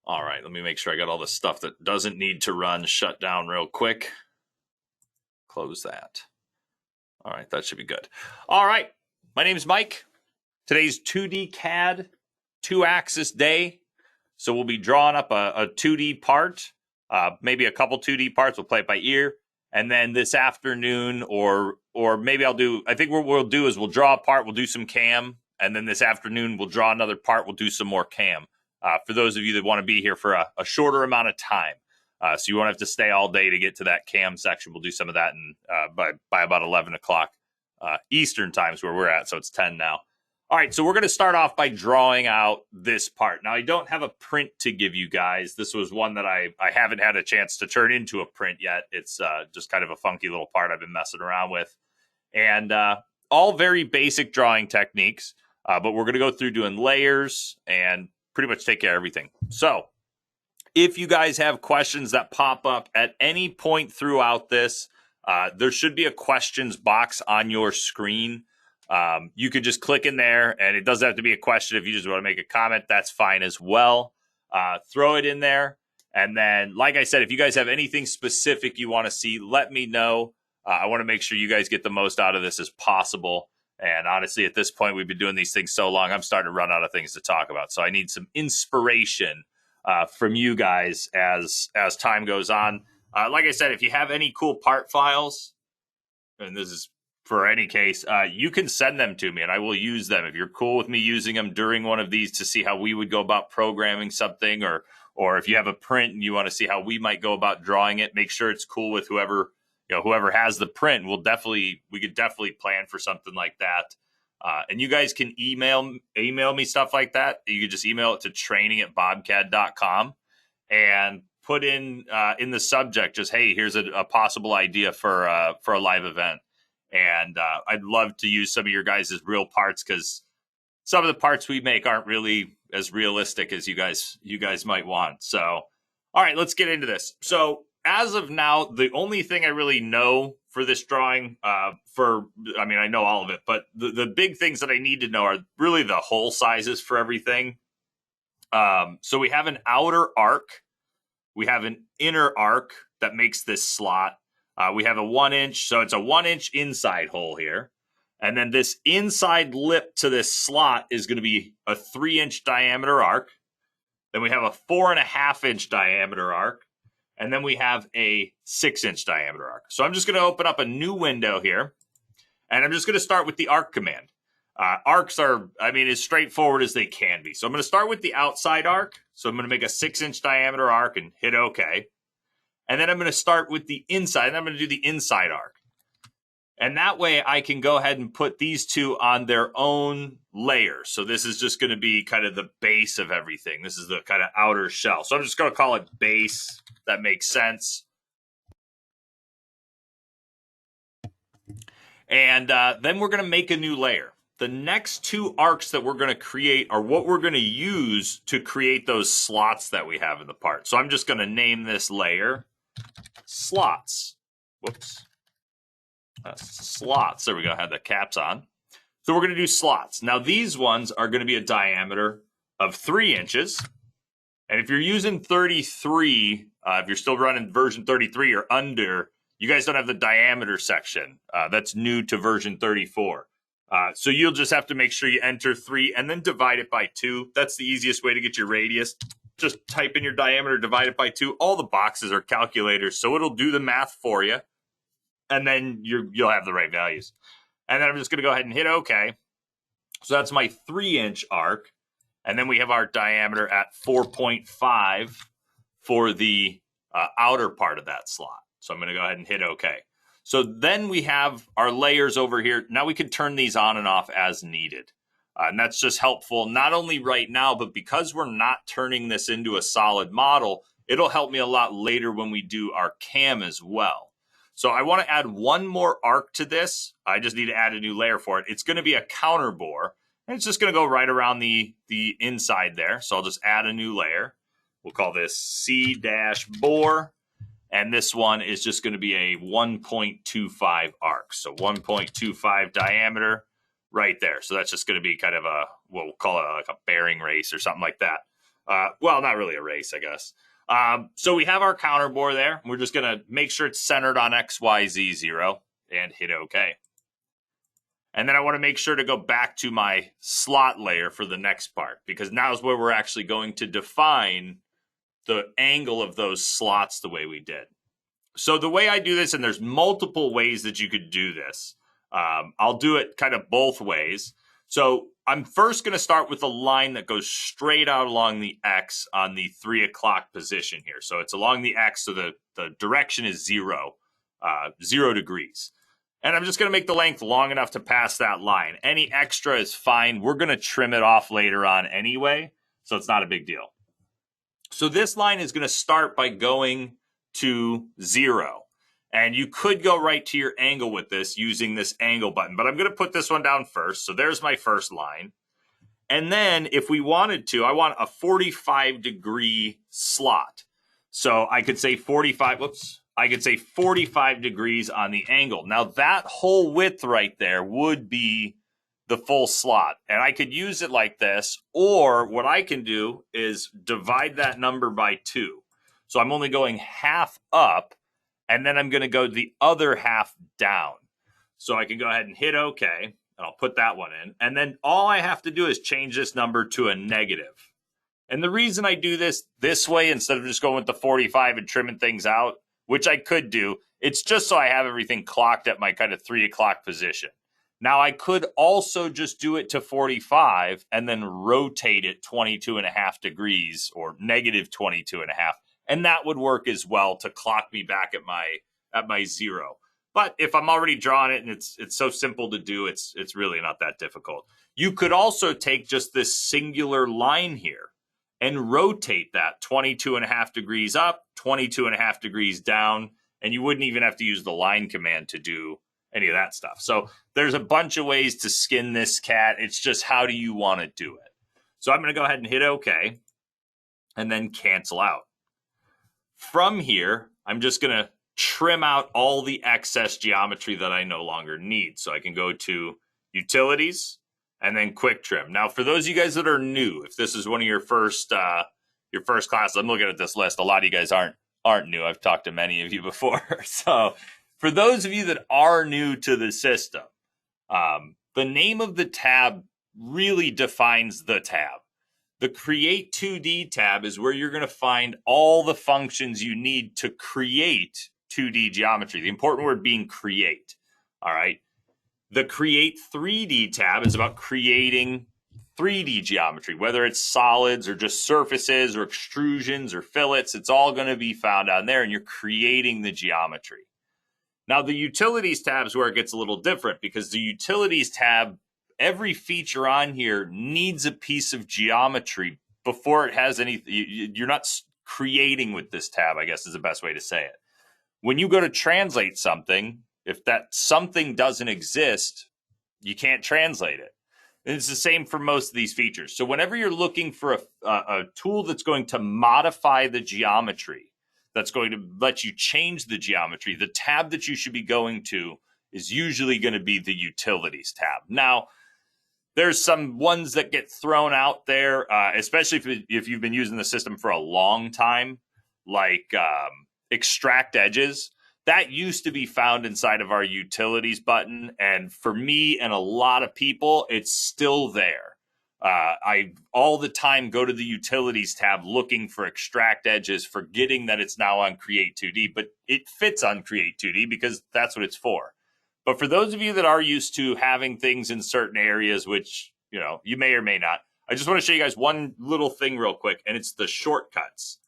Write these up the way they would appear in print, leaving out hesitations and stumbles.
All right, let me make sure I got all the stuff that doesn't need to run shut down real quick. Close that. All right, that should be good. All right, my name is Mike. Today's 2D CAD 2-axis day. So we'll be drawing up a 2D part, maybe a couple 2D parts. We'll play it by ear. And then this afternoon, or maybe I think what we'll do is we'll draw a part, we'll do some CAM, and then this afternoon we'll draw another part, we'll do some more CAM. For those of you that want to be here for a shorter amount of time. So you won't have to stay all day to get to that CAM section. We'll do some of that by about 11 o'clock Eastern times where we're at, so it's 10 now. All right, so we're going to start off by drawing out this part. Now, I don't have a print to give you guys. This was one that I haven't had a chance to turn into a print yet. It's just kind of a funky little part I've been messing around with. And all very basic drawing techniques, but we're going to go through doing layers and pretty much take care of everything. So if you guys have questions that pop up at any point throughout this, there should be a questions box on your screen. You could just click in there, and it doesn't have to be a question. If you just want to make a comment, that's fine as well. Throw it in there. And then, like I said, if you guys have anything specific you want to see, let me know. I want to make sure you guys get the most out of this as possible. And honestly, at this point, we've been doing these things so long, I'm starting to run out of things to talk about. So I need some inspiration from you guys as time goes on. Like I said, if you have any cool part files, and this is for any case, you can send them to me and I will use them. If you're cool with me using them during one of these to see how we would go about programming something, or if you have a print and you want to see how we might go about drawing it, make sure it's cool with whoever has the print. We could definitely plan for something like that. And you guys can email me stuff like that. You could just email it to training@bobcad.com and put in the subject, just, hey, here's a possible idea for a live event. And I'd love to use some of your guys' real parts, because some of the parts we make aren't really as realistic as you guys might want. So, all right, let's get into this. So as of now, the only thing I really know for this drawing, I know all of it, but the big things that I need to know are really the hole sizes for everything. So we have an outer arc. We have an inner arc that makes this slot. We have a 1 inch, so it's a 1 inch inside hole here. And then this inside lip to this slot is going to be a 3 inch diameter arc. Then we have a 4.5 inch diameter arc. And then we have a 6 inch diameter arc. So I'm just going to open up a new window here. And I'm just going to start with the arc command. Arcs are, as straightforward as they can be. So I'm going to start with the outside arc. So I'm going to make a 6 inch diameter arc and hit OK. And then I'm going to start with the inside, and I'm going to do the inside arc. And that way I can go ahead and put these two on their own layers. So this is just going to be kind of the base of everything. This is the kind of outer shell. So I'm just going to call it base. That makes sense. And then we're going to make a new layer. The next two arcs that we're going to create are what we're going to use to create those slots that we have in the part. So I'm just going to name this layer slots. Whoops. Slots. There we go. I had the caps on. So we're going to do slots. Now these ones are going to be a diameter of 3 inches. And if you're using 33, if you're still running version 33 or under, you guys don't have the diameter section. That's new to version 34. So you'll just have to make sure you enter 3 and then divide it by 2. That's the easiest way to get your radius. Just type in your diameter, divide it by 2. All the boxes are calculators, so it'll do the math for you. And then you'll have the right values. And then I'm just going to go ahead and hit OK. So that's my 3 inch arc. And then we have our diameter at 4.5 for the outer part of that slot. So I'm going to go ahead and hit OK. So then we have our layers over here. Now we can turn these on and off as needed. And that's just helpful, not only right now, but because we're not turning this into a solid model, it'll help me a lot later when we do our CAM as well. So I want to add one more arc to this. I just need to add a new layer for it. It's going to be a counter bore, and it's just going to go right around the inside there. So I'll just add a new layer. We'll call this C-bore. And this one is just going to be a 1.25 arc. So 1.25 diameter right there. So that's just going to be kind of we'll call it like a bearing race or something like that. Well, not really erase, I guess. So we have our counter bore there. We're just going to make sure it's centered on XYZ 0 and hit OK. And then I want to make sure to go back to my slot layer for the next part, because now is where we're actually going to define the angle of those slots the way we did. So the way I do this, and there's multiple ways that you could do this. I'll do it kind of both ways. So I'm first going to start with a line that goes straight out along the X on the 3 o'clock position here. So it's along the X, so the direction is 0 degrees. And I'm just going to make the length long enough to pass that line. Any extra is fine. We're going to trim it off later on anyway, so it's not a big deal. So this line is going to start by going to 0. And you could go right to your angle with this using this angle button, but I'm going to put this one down first. So there's my first line. And then if we wanted to, I want a 45-degree slot. So I could say 45, whoops. I could say 45 degrees on the angle. Now that whole width right there would be the full slot. And I could use it like this, or what I can do is divide that number by 2. So I'm only going half up, and then I'm going to go the other half down. So I can go ahead and hit OK, and I'll put that one in. And then all I have to do is change this number to a negative. And the reason I do this way instead of just going with the 45 and trimming things out, which I could do, it's just so I have everything clocked at my kind of 3 o'clock position. Now, I could also just do it to 45 and then rotate it 22.5 degrees or negative 22.5. And that would work as well to clock me back at my 0. But if I'm already drawing it and it's so simple to do, it's really not that difficult. You could also take just this singular line here and rotate that 22.5 degrees up, 22.5 degrees down, and you wouldn't even have to use the line command to do any of that stuff. So there's a bunch of ways to skin this cat. It's just how do you want to do it? So I'm going to go ahead and hit OK and then cancel out. From here, I'm just going to trim out all the excess geometry that I no longer need. So I can go to Utilities and then Quick Trim. Now, for those of you guys that are new, if this is one of your first classes, I'm looking at this list. A lot of you guys aren't new. I've talked to many of you before. So for those of you that are new to the system, the name of the tab really defines the tab. The Create 2D tab is where you're going to find all the functions you need to create 2D geometry. The important word being create. All right. The Create 3D tab is about creating 3D geometry, whether it's solids or just surfaces or extrusions or fillets. It's all going to be found on there, and you're creating the geometry. Now, the Utilities tab is where it gets a little different, because the Utilities tab, every feature on here needs a piece of geometry before it has any. You're not creating with this tab, I guess is the best way to say it. When you go to translate something, if that something doesn't exist, you can't translate it. And it's the same for most of these features. So whenever you're looking for a tool that's going to modify the geometry, that's going to let you change the geometry, the tab that you should be going to is usually going to be the Utilities tab. Now, there's some ones that get thrown out there, especially if you've been using the system for a long time, like Extract Edges. That used to be found inside of our Utilities button, and for me and a lot of people, it's still there. I all the time go to the Utilities tab looking for Extract Edges, forgetting that it's now on Create 2D, but it fits on Create 2D because that's what it's for. But for those of you that are used to having things in certain areas, which you may or may not, I just want to show you guys one little thing real quick, and it's the shortcuts.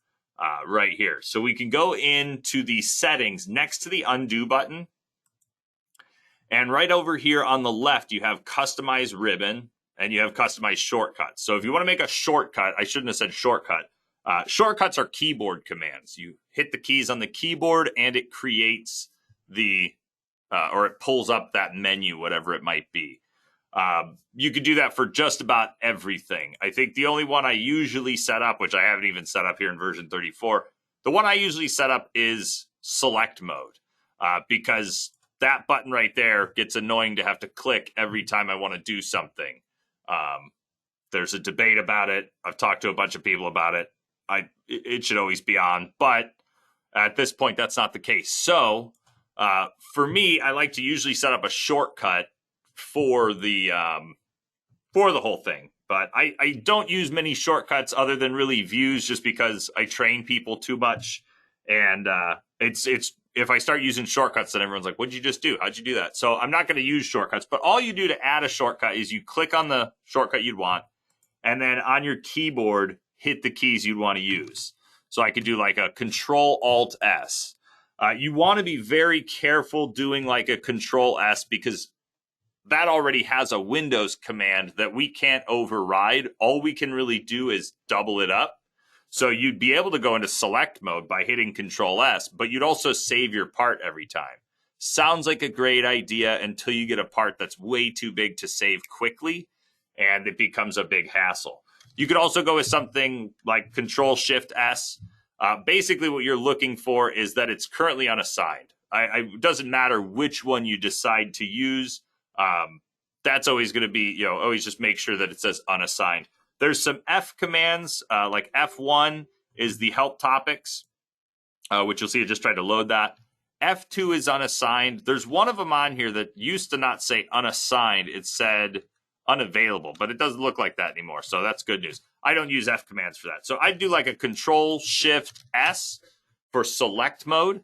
Right here. So we can go into the settings next to the undo button. And right over here on the left, you have customize ribbon and you have customize shortcuts. So if you want to make a shortcut, I shouldn't have said shortcut. Shortcuts are keyboard commands. You hit the keys on the keyboard and it creates or it pulls up that menu, whatever it might be. You could do that for just about everything. I think the only one I usually set up, which I haven't even set up here in version 34, the one I usually set up is select mode, because that button right there gets annoying to have to click every time I want to do something. There's a debate about it. I've talked to a bunch of people about it. It should always be on, but at this point, that's not the case. So for me, I like to usually set up a shortcut for the whole thing. But I don't use many shortcuts other than really views, just because I train people too much. And it's if I start using shortcuts, then everyone's like, what'd you just do? How'd you do that? So I'm not going to use shortcuts, but all you do to add a shortcut is you click on the shortcut you'd want, and then on your keyboard, hit the keys you'd want to use. So I could do like a Control-Alt-S. You want to be very careful doing like a Control-S, because that already has a Windows command that we can't override. All we can really do is double it up. So you'd be able to go into select mode by hitting Control-S, but you'd also save your part every time. Sounds like a great idea until you get a part that's way too big to save quickly, and it becomes a big hassle. You could also go with something like Control-Shift-S. Basically, what you're looking for is that it's currently unassigned. It doesn't matter which one you decide to use. That's always going to be, always just make sure that it says unassigned. There's some F commands, like F1 is the help topics, which you'll see I just tried to load that. F2 is unassigned. There's one of them on here that used to not say unassigned. It said unavailable, but it doesn't look like that anymore. So that's good news. I don't use F commands for that. So I'd do like a Control-Shift-S for select mode.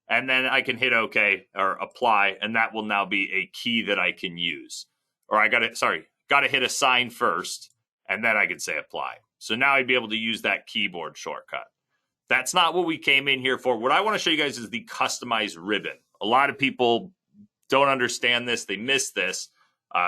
And then I can hit OK or apply, and that will now be a key that I can use. Or got to hit assign first, and then I can say apply. So now I'd be able to use that keyboard shortcut. That's not what we came in here for. What I want to show you guys is the customized ribbon. A lot of people don't understand this. They miss this.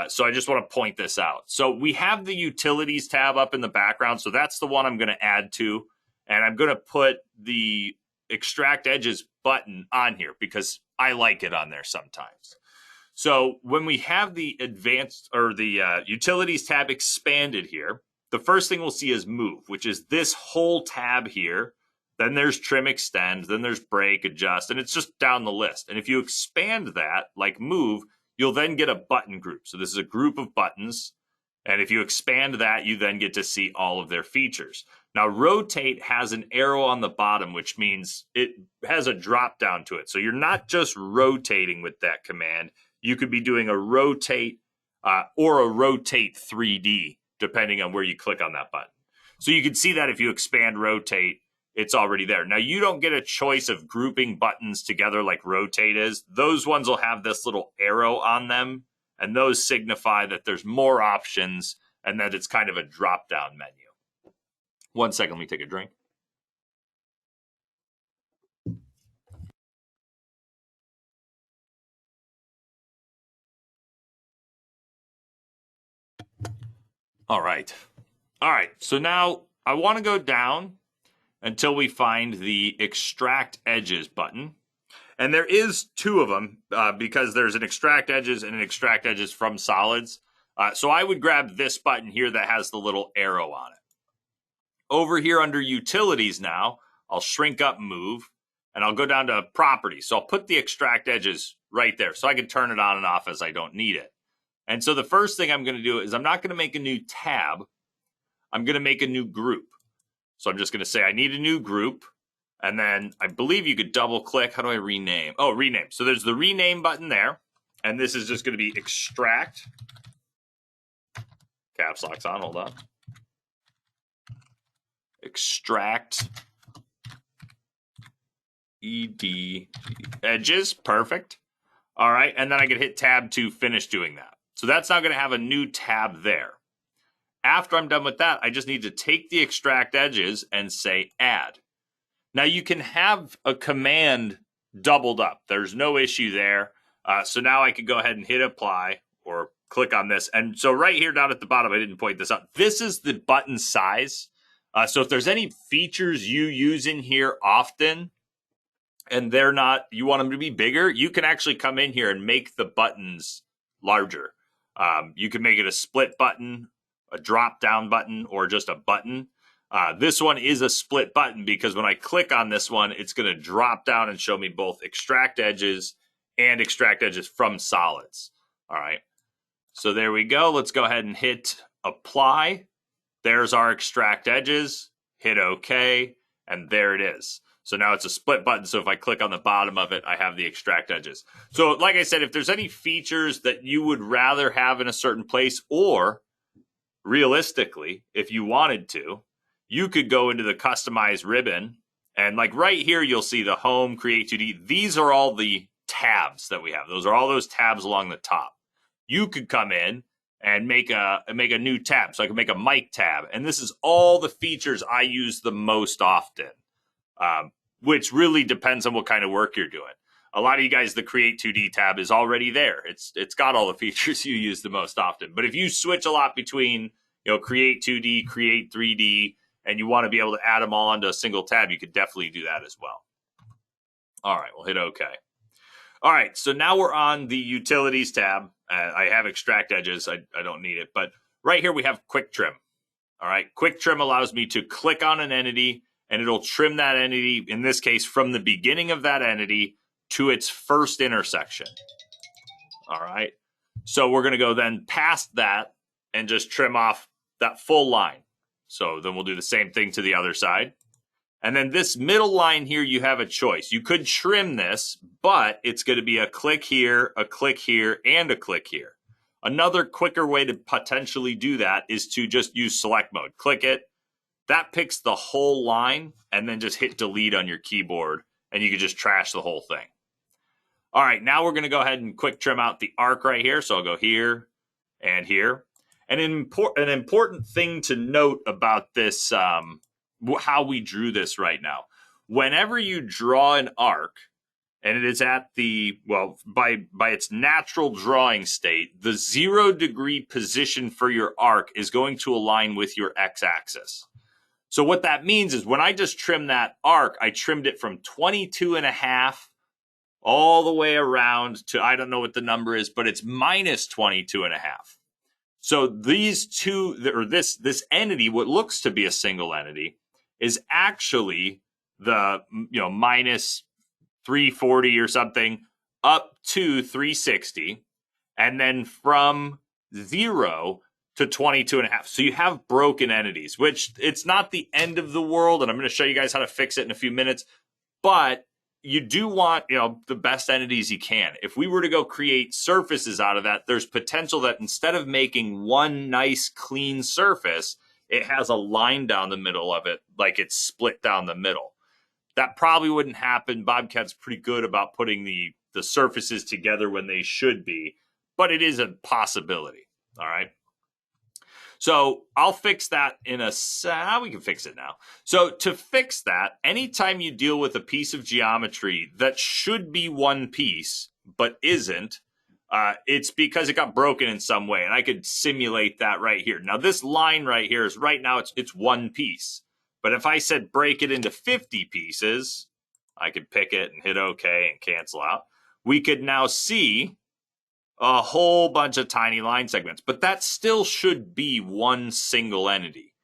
So I just want to point this out. So we have the utilities tab up in the background. So that's the one I'm going to add to. And I'm going to put the extract edges button on here because I like it on there sometimes. So when we have the advanced or the utilities tab expanded here, the first thing we'll see is move, which is this whole tab here. Then there's trim extend, then there's break, adjust, and it's just down the list. And if you expand that, like move, you'll then get a button group. So this is a group of buttons. And if you expand that, you then get to see all of their features. Now, rotate has an arrow on the bottom, which means it has a drop down to it. So you're not just rotating with that command. You could be doing a rotate or a rotate 3D, depending on where you click on that button. So you can see that if you expand rotate, it's already there. Now, you don't get a choice of grouping buttons together like rotate is. Those ones will have this little arrow on them, and those signify that there's more options and that it's kind of a drop-down menu. 1 second, let me take a drink. All right. So now I want to go down until we find the extract edges button. And there is two of them because there's an extract edges and an extract edges from solids. So I would grab this button here that has the little arrow on it. Over here under utilities now, I'll shrink up move and I'll go down to properties. So I'll put the extract edges right there so I can turn it on and off as I don't need it. And so the first thing I'm going to do is I'm not going to make a new tab. I'm going to make a new group. So I'm just going to say I need a new group. And then I believe you could double click. How do I rename? Oh, rename. So there's the rename button there. And this is just going to be extract. Caps lock's on. Hold on. Extract ed edges. Perfect. All right. And then I can hit tab to finish doing that. So that's now going to have a new tab there. After I'm done with that, I just need to take the extract edges and say add. Now you can have a command doubled up. There's no issue there. So now I can go ahead and hit apply or click on this. And so right here down at the bottom, I didn't point this out. This is the button size. So if there's any features you use in here often and they're not, you want them to be bigger, you can actually come in here and make the buttons larger. You can make it a split button, a drop down button, or just a button. This one is a split button because when I click on this one, it's going to drop down and show me both extract edges and extract edges from solids. All right. So there we go. Let's go ahead and hit apply. there's our extract edges, hit OK, and there it is. So now it's a split button, so if I click on the bottom of it, I have the extract edges. So like I said, if there's any features that you would rather have in a certain place, or realistically, if you wanted to, you could go into the customize ribbon, and like right here, you'll see the home, create 2D. These are all the tabs that we have. Those are all those tabs along the top. You could come in and make a new tab. So I can make a mic tab, and this is all the features I use the most often. Which really depends on what kind of work you're doing. A lot of you guys, the Create 2D tab is already there. It's got all the features you use the most often. But if you switch a lot between, Create 2D, Create 3D, and you want to be able to add them all onto a single tab, you could definitely do that as well. All right, we'll hit OK. All right, so now we're on the Utilities tab. I have Extract Edges. I don't need it. But right here, we have Quick Trim. All right, Quick Trim allows me to click on an entity, and it'll trim that entity, in this case, from the beginning of that entity to its first intersection. All right. So we're going to go then past that and just trim off that full line. So then we'll do the same thing to the other side. And then this middle line here, you have a choice. You could trim this, but it's going to be a click here, and a click here. Another quicker way to potentially do that is to just use select mode. Click it. That picks the whole line, and then just hit delete on your keyboard, and you can just trash the whole thing. All right, now we're going to go ahead and quick trim out the arc right here. So I'll go here and here. And an important thing to note about this, how we drew this right now. Whenever you draw an arc, and it is at the, by its natural drawing state, the 0 degree position for your arc is going to align with your x-axis. So what that means is when I just trimmed that arc, I trimmed it from 22.5 all the way around to, I don't know what the number is, but it's minus 22.5. So these two, or this entity, what looks to be a single entity, is actually the, minus 340 or something up to 360. And then from 0 to 22.5. So you have broken entities, which it's not the end of the world. And I'm going to show you guys how to fix it in a few minutes. But you do want, the best entities you can. If we were to go create surfaces out of that, there's potential that instead of making one nice clean surface, it has a line down the middle of it, like it's split down the middle. That probably wouldn't happen. BobCAD's pretty good about putting the surfaces together when they should be, but it is a possibility. All right. So I'll fix that in a we can fix it now. So to fix that, anytime you deal with a piece of geometry that should be one piece but isn't, it's because it got broken in some way, and I could simulate that right here. Now this line right here is right now it's one piece, but if I said break it into 50 pieces, I could pick it and hit OK and cancel out. We could now see a whole bunch of tiny line segments, but that still should be one single entity.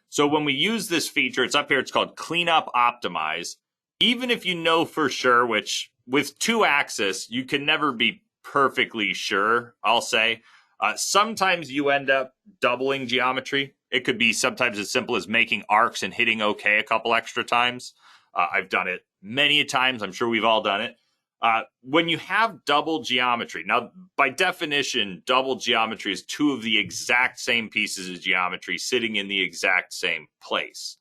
So when we use this feature, it's up here, it's called Cleanup Optimize. Even if you know for sure, which with 2-axis, you can never be perfectly sure, I'll say. Sometimes you end up doubling geometry. It could be sometimes as simple as making arcs and hitting OK a couple extra times. I've done it many times. I'm sure we've all done it. When you have double geometry, now by definition, double geometry is two of the exact same pieces of geometry sitting in the exact same place.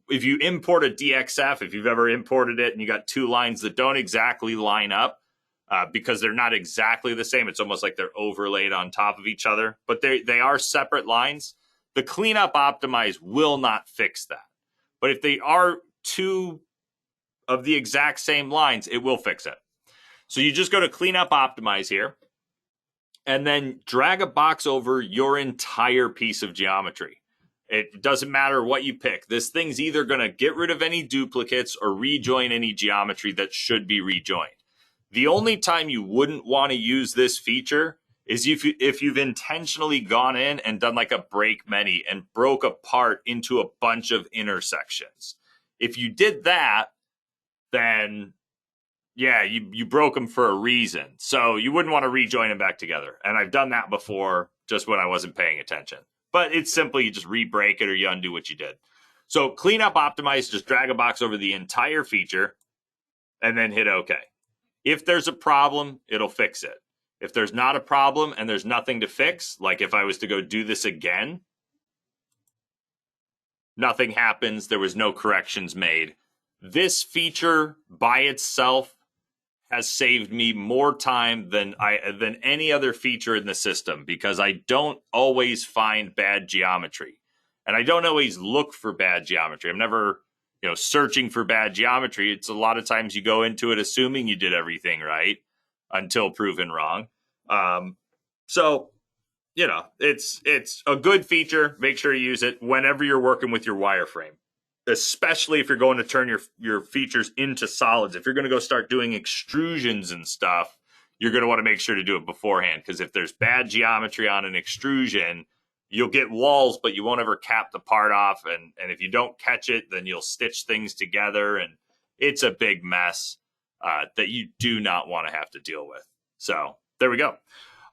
If you import a DXF, if you've ever imported it and you got two lines that don't exactly line up because they're not exactly the same, it's almost like they're overlaid on top of each other, but they are separate lines. The Cleanup Optimize will not fix that. But if they are two of the exact same lines, it will fix it. So you just go to Cleanup Optimize here, and then drag a box over your entire piece of geometry. It doesn't matter what you pick. This thing's either going to get rid of any duplicates or rejoin any geometry that should be rejoined. The only time you wouldn't want to use this feature is if you've intentionally gone in and done like a break many and broke apart into a bunch of intersections. If you did that, then yeah, you broke them for a reason. So you wouldn't want to rejoin them back together. And I've done that before just when I wasn't paying attention. but it's simply you just re-break it or you undo what you did. So clean up, optimize, just drag a box over the entire feature and then hit OK. If there's a problem, it'll fix it. If there's not a problem and there's nothing to fix, like if I was to go do this again, nothing happens. There was no corrections made. This feature by itself has saved me more time than any other feature in the system, because I don't always find bad geometry. And I don't always look for bad geometry. I'm never, searching for bad geometry. It's a lot of times you go into it assuming you did everything right until proven wrong. So, it's a good feature. Make sure you use it whenever you're working with your wireframe, especially if you're going to turn your features into solids. If you're going to go start doing extrusions and stuff, you're going to want to make sure to do it beforehand, because if there's bad geometry on an extrusion, you'll get walls, but you won't ever cap the part off. And if you don't catch it, then you'll stitch things together, and it's a big mess that you do not want to have to deal with. So there we go.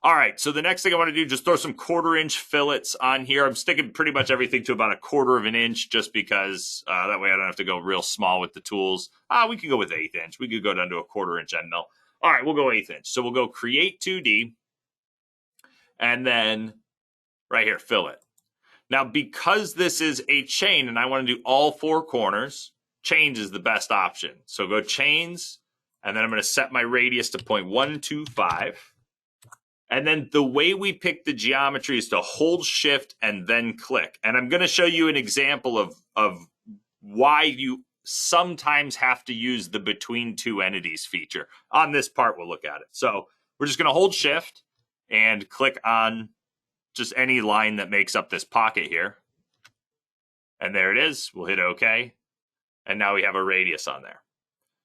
All right, so the next thing I want to do, just throw some 1/4 inch fillets on here. I'm sticking pretty much everything to about 1/4 inch, just because that way I don't have to go real small with the tools. We could go with 1/8 inch. We could go down to a 1/4 inch end mill. All right, we'll go 1/8 inch. So we'll go create 2D, and then right here, fillet. Now, because this is a chain and I want to do all 4 corners, chains is the best option. So go chains, and then I'm going to set my radius to 0.125. And then the way we pick the geometry is to hold shift and then click. And I'm going to show you an example of why you sometimes have to use the between two entities feature. On this part, we'll look at it. So we're just going to hold shift and click on just any line that makes up this pocket here. And there it is. We'll hit OK. And now we have a radius on there.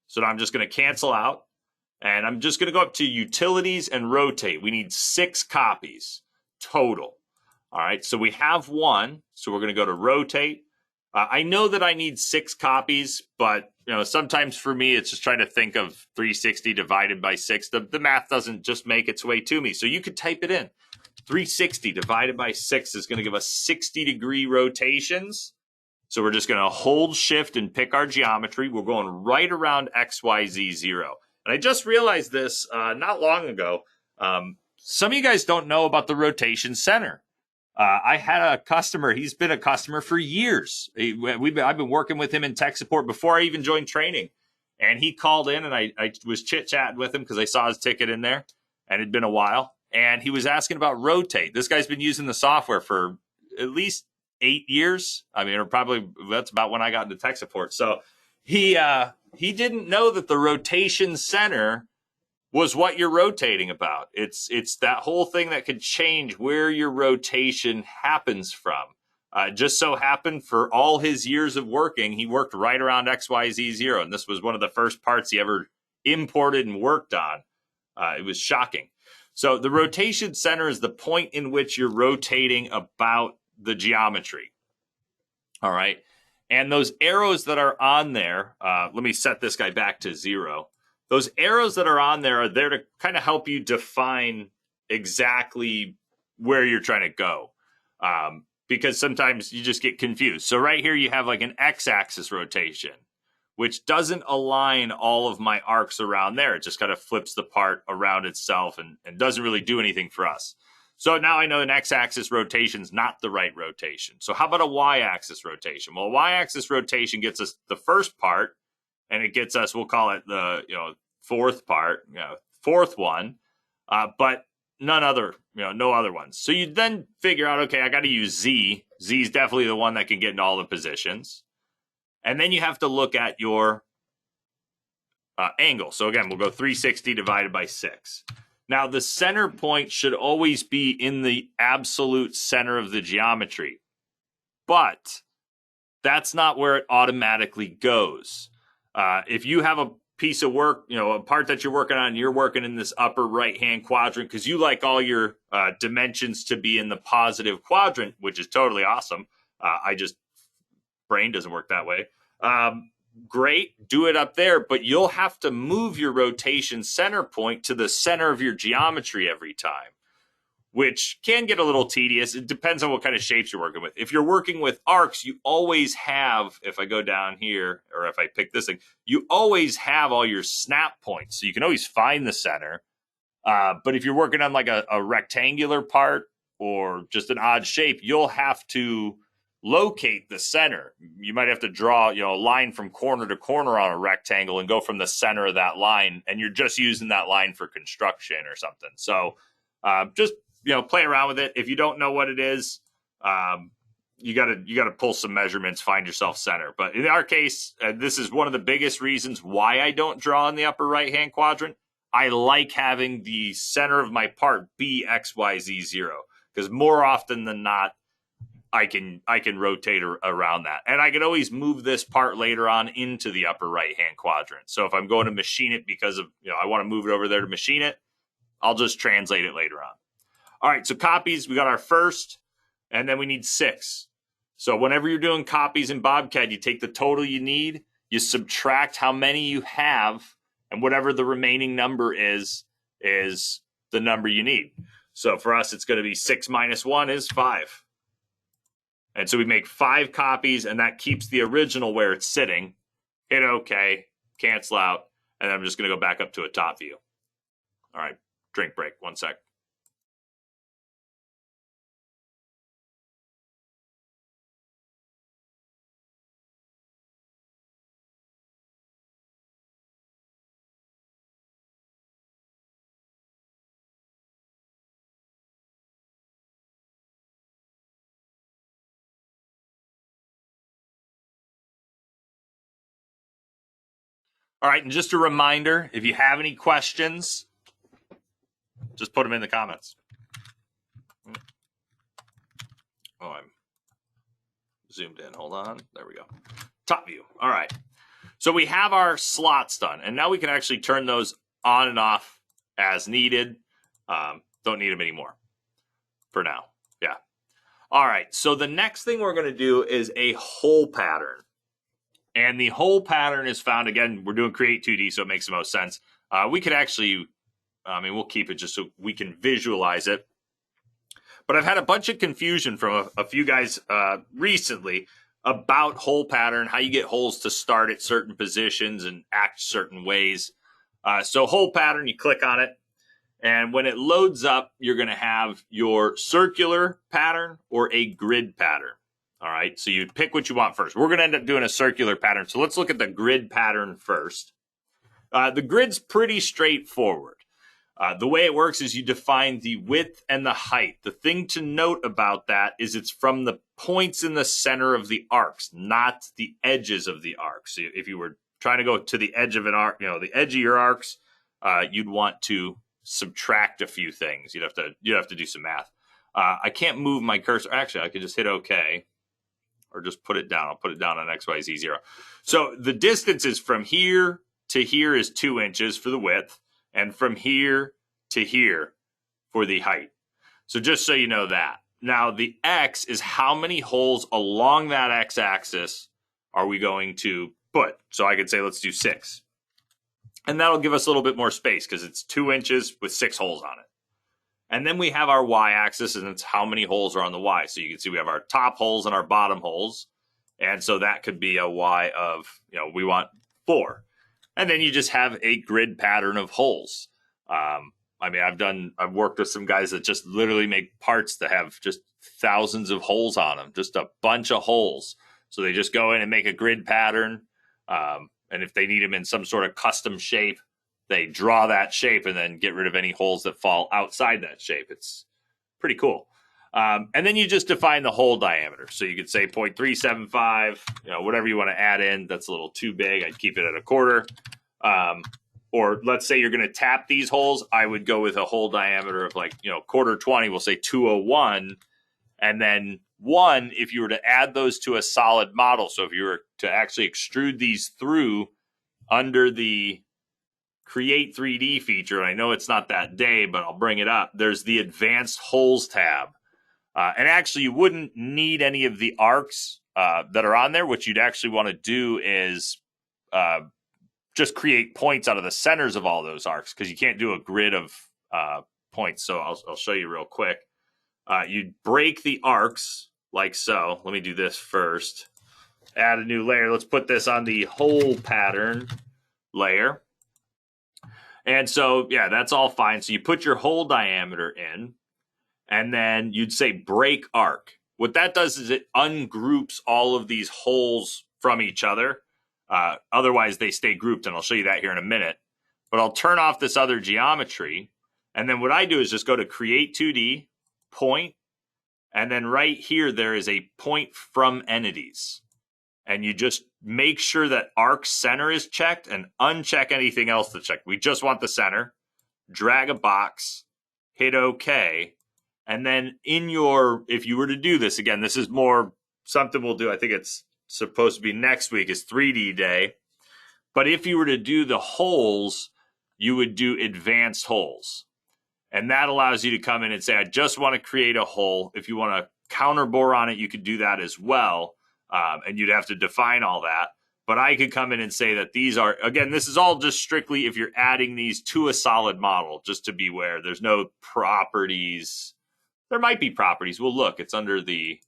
So now I'm just going to cancel out. And I'm just going to go up to utilities and rotate. We need 6 copies total. All right, so we have 1. So we're going to go to rotate. I know that I need 6 copies, but sometimes for me, it's just trying to think of 360 divided by 6. The math doesn't just make its way to me. So you could type it in. 360 divided by 6 is going to give us 60-degree rotations. So we're just going to hold shift and pick our geometry. We're going right around XYZ 0. And I just realized this not long ago. Some of you guys don't know about the rotation center. I had a customer. He's been a customer for years. I've been working with him in tech support before I even joined training. And he called in, and I was chit-chatting with him because I saw his ticket in there, and it'd been a while. And he was asking about rotate. This guy's been using the software for at least 8 years. I mean, or probably that's about when I got into tech support. So he didn't know that the rotation center was what you're rotating about. It's that whole thing that could change where your rotation happens from. Just so happened for all his years of working, he worked right around XYZ 0. And this was one of the first parts he ever imported and worked on. It was shocking. So the rotation center is the point in which you're rotating about the geometry. All right. And those arrows that are on there, let me set this guy back to 0. Those arrows that are on there are there to kind of help you define exactly where you're trying to go, because sometimes you just get confused. So right here you have like an x-axis rotation, which doesn't align all of my arcs around there. It just kind of flips the part around itself and doesn't really do anything for us. So now I know an x-axis rotation is not the right rotation. So how about a y-axis rotation? Well, a y-axis rotation gets us the first part, and it gets us, we'll call it the fourth part, fourth one, but no other ones. So you then figure out, okay, I got to use z. Z is definitely the one that can get into all the positions. And then you have to look at your angle. So again, we'll go 360 divided by 6. Now, the center point should always be in the absolute center of the geometry, but that's not where it automatically goes. If you have a piece of work, a part that you're working on, you're working in this upper right-hand quadrant because you like all your dimensions to be in the positive quadrant, which is totally awesome. Brain doesn't work that way. Great, do it up there, but you'll have to move your rotation center point to the center of your geometry every time. which can get a little tedious. It depends on what kind of shapes you're working with. If you're working with arcs, you always have, if I go down here, or if I pick this thing, you always have all your snap points. So you can always find the center. But if you're working on like a rectangular part or just an odd shape, you'll have to locate the center. You might have to draw, a line from corner to corner on a rectangle and go from the center of that line, and you're just using that line for construction or something. So just play around with it. If you don't know what it is, you gotta pull some measurements, find yourself center. But in our case, this is one of the biggest reasons why I don't draw in the upper right hand quadrant. I like having the center of my part be XYZ 0, because more often than not, I can rotate around that, and I can always move this part later on into the upper right hand quadrant. So if I'm going to machine it because of I want to move it over there to machine it, I'll just translate it later on. All right, so copies, we got our first, and then we need 6. So whenever you're doing copies in BobCAD, you take the total you need, you subtract how many you have, and whatever the remaining number is the number you need. So for us, it's going to be 6 minus 1 is 5. And so we make 5 copies, and that keeps the original where it's sitting. Hit OK, cancel out, and I'm just going to go back up to a top view. All right, drink break, 1 sec. All right, and just a reminder, if you have any questions, just put them in the comments. Oh, I'm zoomed in. Hold on. There we go. Top view. All right. So we have our slots done, and now we can actually turn those on and off as needed. Don't need them anymore for now. Yeah. All right. So the next thing we're going to do is a hole pattern. And the hole pattern is found, again, we're doing Create 2D, so it makes the most sense. We could actually, we'll keep it just so we can visualize it. But I've had a bunch of confusion from a few guys recently about hole pattern, how you get holes to start at certain positions and act certain ways. So hole pattern, you click on it. And when it loads up, you're going to have your circular pattern or a grid pattern. All right, so you pick what you want first. We're going to end up doing a circular pattern. So let's look at the grid pattern first. The grid's pretty straightforward. The way it works is you define the width and the height. The thing to note about that is it's from the points in the center of the arcs, not the edges of the arcs. So if you were trying to go to the edge of an arc, the edge of your arcs, you'd want to subtract a few things. You'd have to do some math. I can't move my cursor. Actually, I could just hit OK. Or just put it down. I'll put it down on XYZ 0. So the distance is from here to here is 2 inches for the width, and from here to here for the height. So just so you know that. Now the X is how many holes along that X-axis are we going to put. So I could say let's do 6. And that'll give us a little bit more space because it's 2 inches with 6 holes on it. And then we have our y-axis, and it's how many holes are on the y. So you can see we have our top holes and our bottom holes. And so that could be a y of, we want 4. And then you just have a grid pattern of holes. I've worked with some guys that just literally make parts that have just thousands of holes on them, just a bunch of holes. So they just go in and make a grid pattern. And if they need them in some sort of custom shape, they draw that shape and then get rid of any holes that fall outside that shape. It's pretty cool. And then you just define the hole diameter. So you could say 0.375, whatever you want to add in. That's a little too big. I'd keep it at 1/4. Or let's say you're going to tap these holes. I would go with a hole diameter of 1/4 we'll say 201. And then 1, if you were to add those to a solid model. So if you were to actually extrude these through under the Create 3D feature, and I know it's not that day, but I'll bring it up. There's the Advanced Holes tab. And actually, you wouldn't need any of the arcs that are on there. What you'd actually want to do is just create points out of the centers of all those arcs, because you can't do a grid of points. So I'll show you real quick. You break the arcs like so. Let me do this first. Add a new layer. Let's put this on the hole pattern layer. And so, yeah, that's all fine. So you put your hole diameter in, and then you'd say break arc. What that does is it ungroups all of these holes from each other. Otherwise, they stay grouped, and I'll show you that here in a minute. But I'll turn off this other geometry, and then what I do is just go to Create 2D, Point, and then right here there is a Point from Entities. And you just make sure that arc center is checked and uncheck anything else to check. We just want the center. Drag a box, hit OK. And then in your, if you were to do this, again, this is more something we'll do. I think it's supposed to be next week is 3D day. But if you were to do the holes, you would do advanced holes. And that allows you to come in and say, I just want to create a hole. If you want to counter bore on it, you could do that as well. And you'd have to define all that. But I could come in and say that these are, again, this is all just strictly if you're adding these to a solid model, just to be aware. There's no properties. There might be properties. We'll look. It's under the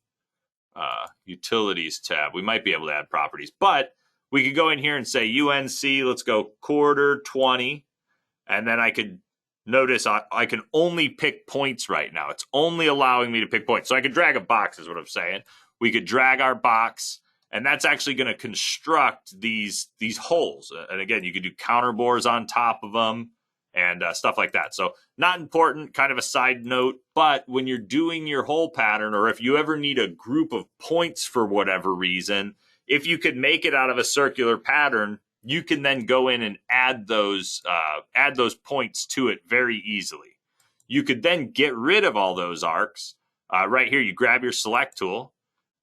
Utilities tab. We might be able to add properties. But we could go in here and say UNC, let's go quarter 20. And then I could notice I can only pick points right now. It's only allowing me to pick points. So I could drag a box is what I'm saying. We could drag our box, and that's actually going to construct these holes. And again, you could do counter bores on top of them and stuff like that. So not important, kind of a side note, but when you're doing your hole pattern, or if you ever need a group of points for whatever reason, if you could make it out of a circular pattern, you can then go in and add those points to it very easily. You could then get rid of all those arcs. Right here, you grab your select tool,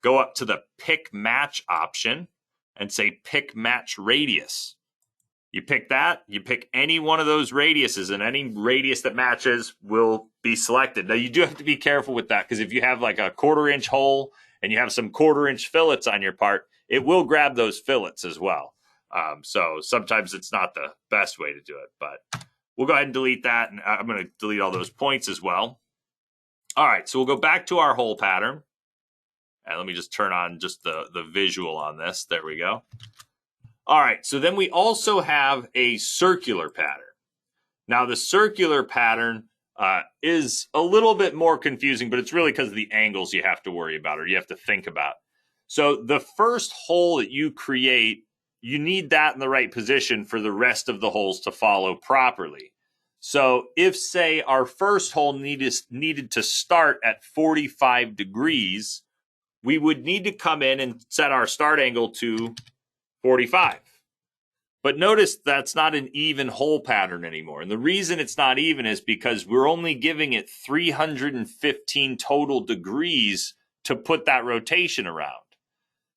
go up to the pick match option and say pick match radius. You pick that, you pick any one of those radiuses, and any radius that matches will be selected. Now you do have to be careful with that, because if you have like a 1/4 inch hole and you have some 1/4 inch fillets on your part, it will grab those fillets as well. So sometimes it's not the best way to do it, but we'll go ahead and delete that. And I'm going to delete all those points as well. All right, so we'll go back to our hole pattern. And let me just turn on just the visual on this. There we go. All right, so then we also have a circular pattern. Now, the circular pattern is a little bit more confusing, but it's really because of the angles you have to worry about, or you have to think about. So the first hole that you create, you need that in the right position for the rest of the holes to follow properly. So if, say, our first hole needed to start at 45 degrees, we would need to come in and set our start angle to 45. But notice that's not an even hole pattern anymore. And the reason it's not even is because we're only giving it 315 total degrees to put that rotation around.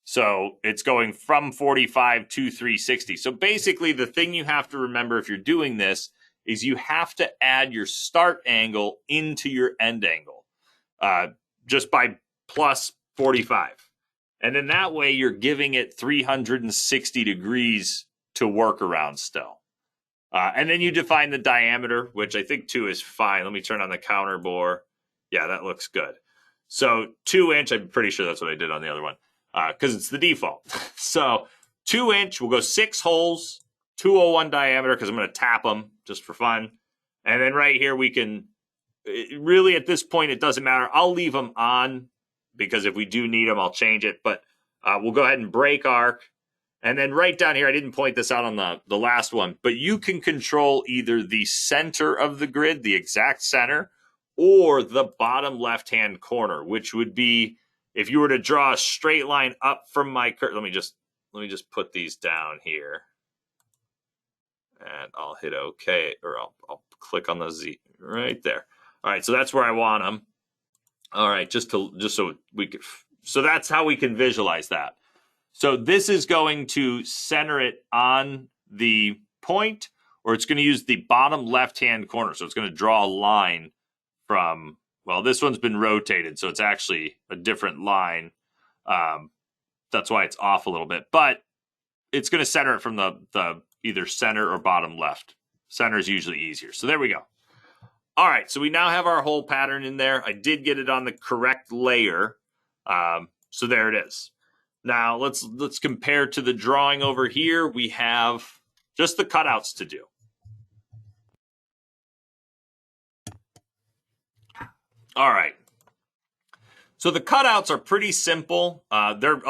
So it's going from 45 to 360. So basically the thing you have to remember if you're doing this is you have to add your start angle into your end angle just by plus 45. And then that way you're giving it 360 degrees to work around still. And then you define the diameter, which I think 2 is fine. Let me turn on the counter bore. Yeah, that looks good. So 2 inch, I'm pretty sure that's what I did on the other one, because it's the default. So 2 inch, we'll go 6 holes, 201 diameter, because I'm going to tap them just for fun. And then right here we can, really at this point it doesn't matter. I'll leave them on, because if we do need them, I'll change it. But we'll go ahead and break arc. And then right down here, I didn't point this out on the last one, but you can control either the center of the grid, the exact center, or the bottom left-hand corner, which would be, if you were to draw a straight line up from my curve, let me just put these down here. And I'll hit OK, or I'll click on the Z right there. All right, so that's where I want them. All right, just so we could, so that's how we can visualize that. So this is going to center it on the point, or it's going to use the bottom left-hand corner. So it's going to draw a line from, well, this one's been rotated, so it's actually a different line. That's why it's off a little bit, but it's going to center it from the either center or bottom left. Center is usually easier. So there we go. All right, so we now have our hole pattern in there. I did get it on the correct layer. So there it is. Now let's compare to the drawing over here. We have just the cutouts to do. All right. So the cutouts are pretty simple. They're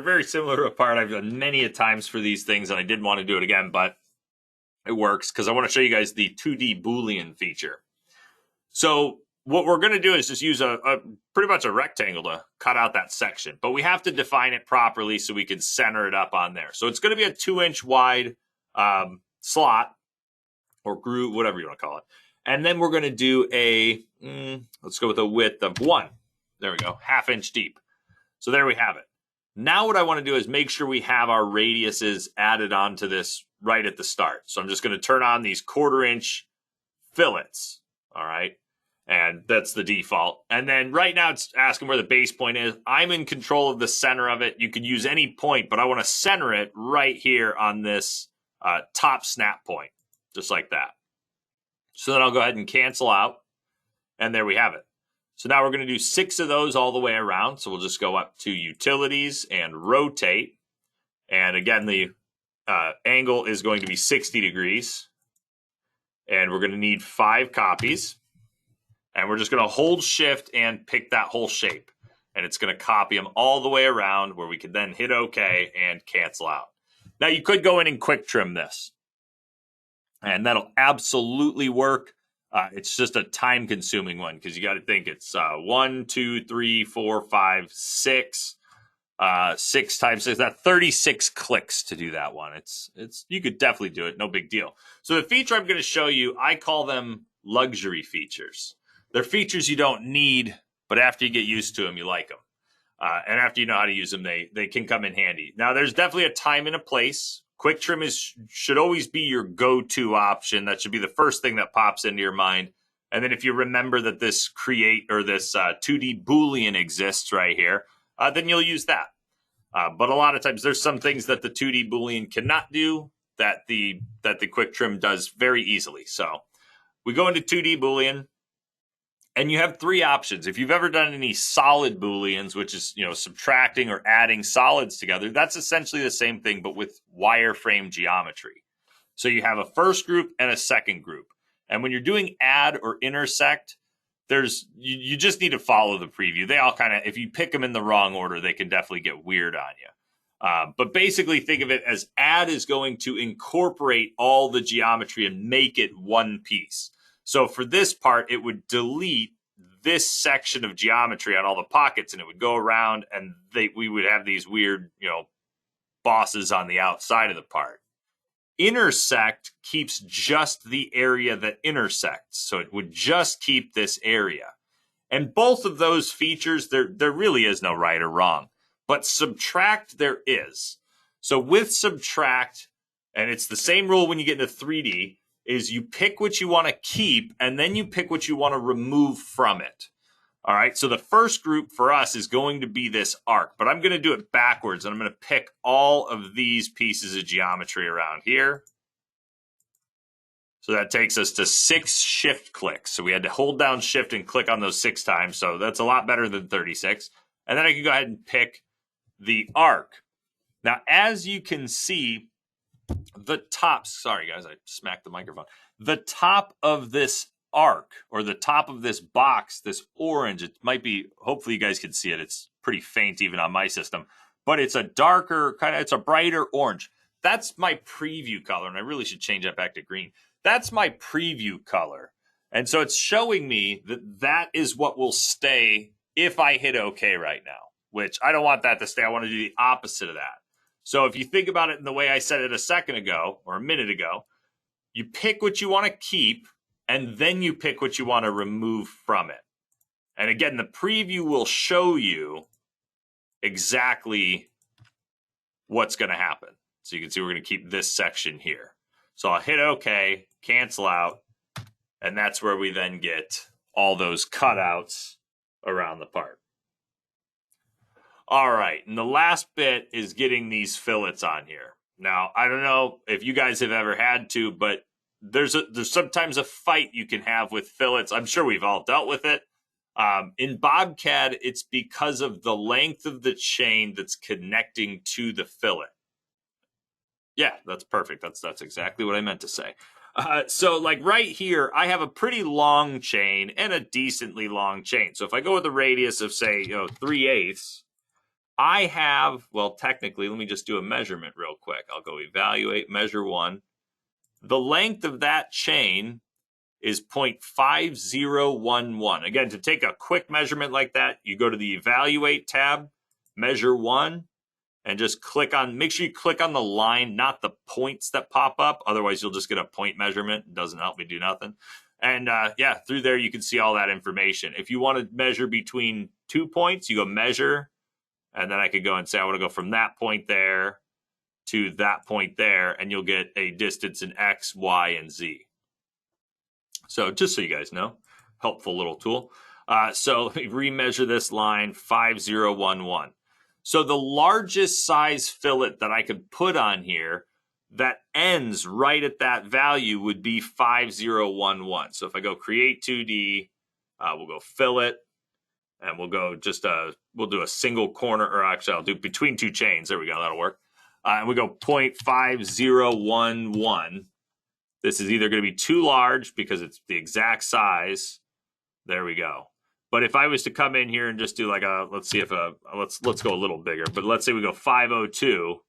very similar to a part I've done many a times for these things, and I didn't want to do it again, but it works because I want to show you guys the 2D Boolean feature. So what we're going to do is just use a pretty much a rectangle to cut out that section, but we have to define it properly so we can center it up on there. So it's going to be a 2-inch wide slot or groove, whatever you want to call it. And then we're going to do let's go with a width of 1. There we go, 1/2 inch deep. So there we have it. Now what I want to do is make sure we have our radiuses added onto this right at the start. So I'm just going to turn on these 1/4 inch fillets. All right. And that's the default. And then right now it's asking where the base point is. I'm in control of the center of it. You could use any point, but I want to center it right here on this top snap point, just like that. So then I'll go ahead and cancel out. And there we have it. So now we're going to do 6 of those all the way around. So we'll just go up to Utilities and Rotate. And again, the angle is going to be 60 degrees. And we're going to need 5 copies. And we're just going to hold Shift and pick that whole shape. And it's going to copy them all the way around where we can then hit OK and cancel out. Now you could go in and quick trim this. And that'll absolutely work. It's just a time-consuming one because you got to think it's 1, 2, 3, 4, 5, 6. 6 times 6. That's 36 clicks to do that one. It's you could definitely do it. No big deal. So the feature I'm going to show you, I call them luxury features. They're features you don't need, but after you get used to them, you like them. And after you know how to use them, they can come in handy. Now, there's definitely a time and a place. Quick trim should always be your go-to option. That should be the first thing that pops into your mind. And then if you remember that this 2D Boolean exists right here, then you'll use that. But a lot of times there's some things that the 2D Boolean cannot do that the quick trim does very easily. So we go into 2D Boolean. And you have 3 options. If you've ever done any solid Booleans, which is, subtracting or adding solids together, that's essentially the same thing, but with wireframe geometry. So you have a first group and a second group. And when you're doing add or intersect, you just need to follow the preview. They all if you pick them in the wrong order, they can definitely get weird on you. But basically think of it as add is going to incorporate all the geometry and make it one piece. So for this part, it would delete this section of geometry on all the pockets, and it would go around, and we would have these weird, bosses on the outside of the part. Intersect keeps just the area that intersects, so it would just keep this area. And both of those features, there really is no right or wrong, but subtract there is. So with subtract, and it's the same rule when you get into 3D, is you pick what you want to keep, and then you pick what you want to remove from it. All right, so the first group for us is going to be this arc, but I'm going to do it backwards, and I'm going to pick all of these pieces of geometry around here. So that takes us to 6 shift clicks. So we had to hold down shift and click on those 6 times, so that's a lot better than 36. And then I can go ahead and pick the arc. Now, as you can see, the top, sorry guys, I smacked the microphone. The top of this arc, or the top of this box, this orange, it might be, hopefully you guys can see it. It's pretty faint even on my system, but it's a darker, it's a brighter orange. That's my preview color, and I really should change that back to green. That's my preview color. And so it's showing me that is what will stay if I hit OK right now, which I don't want that to stay. I want to do the opposite of that. So if you think about it in the way I said it a second ago or a minute ago, you pick what you want to keep, and then you pick what you want to remove from it. And again, the preview will show you exactly what's going to happen. So you can see we're going to keep this section here. So I'll hit OK, cancel out, and that's where we then get all those cutouts around the part. All right, and the last bit is getting these fillets on here. Now, I don't know if you guys have ever had to, but there's sometimes a fight you can have with fillets. I'm sure we've all dealt with it. In BobCAD, it's because of the length of the chain that's connecting to the fillet. Yeah, that's perfect. That's exactly what I meant to say. So like right here, I have a pretty long chain and a decently long chain. So if I go with a radius of say, 3/8, I have, well, technically, let me just do a measurement real quick. I'll go evaluate, measure 1. The length of that chain is 0.5011. Again, to take a quick measurement like that, you go to the evaluate tab, measure 1, and just click on, make sure you click on the line, not the points that pop up. Otherwise, you'll just get a point measurement. It doesn't help me do nothing. And yeah, through there, you can see all that information. If you want to measure between 2 points, you go measure, and then I could go and say, I want to go from that point there to that point there, and you'll get a distance in X, Y, and Z. So just so you guys know, helpful little tool. So let me remeasure this line, 5011. So the largest size fillet that I could put on here that ends right at that value would be 5011. So if I go create 2D, we'll go fillet, and we'll go just we'll do a single corner, or actually I'll do between 2 chains. There we go, that'll work. And we go 0.5011. This is either going to be too large because it's the exact size. There we go. But if I was to come in here and just do like a, let's see if let's go a little bigger, but let's say we go 502.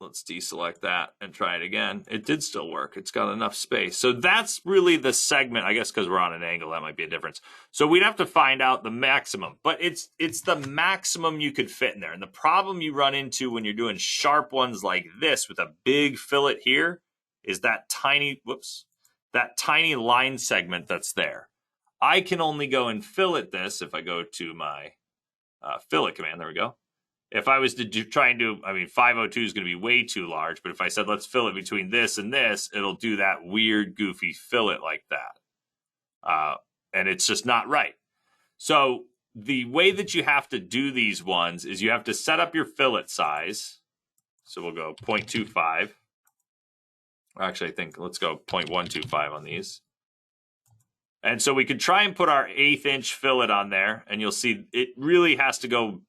Let's deselect that and try it again. It did still work. It's got enough space. So that's really the segment, I guess, because we're on an angle, that might be a difference. So we'd have to find out the maximum, but it's the maximum you could fit in there. And the problem you run into when you're doing sharp ones like this with a big fillet here is that tiny, that tiny line segment that's there. I can only go and fillet this if I go to my fillet command. There we go. If I was to try and do, I mean, 502 is going to be way too large, but if I said, let's fillet between this and this, it'll do that weird, goofy fillet like that. And it's just not right. So the way that you have to do these ones is you have to set up your fillet size. So we'll go 0.25. Actually, I think let's go 0.125 on these. And so we could try and put our 1/8 inch fillet on there, and you'll see it really has to go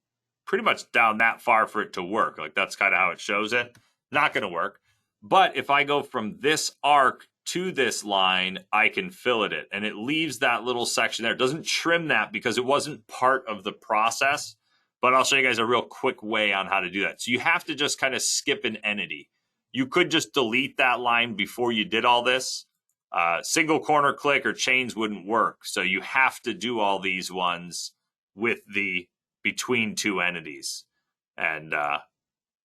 pretty much down that far for it to work. Like that's kind of how it shows it. Not going to work. But if I go from this arc to this line, I can fillet it. And it leaves that little section there. It doesn't trim that because it wasn't part of the process. But I'll show you guys a real quick way on how to do that. So you have to just kind of skip an entity. You could just delete that line before you did all this. Single corner click or chains wouldn't work. So you have to do all these ones with the between 2 entities. And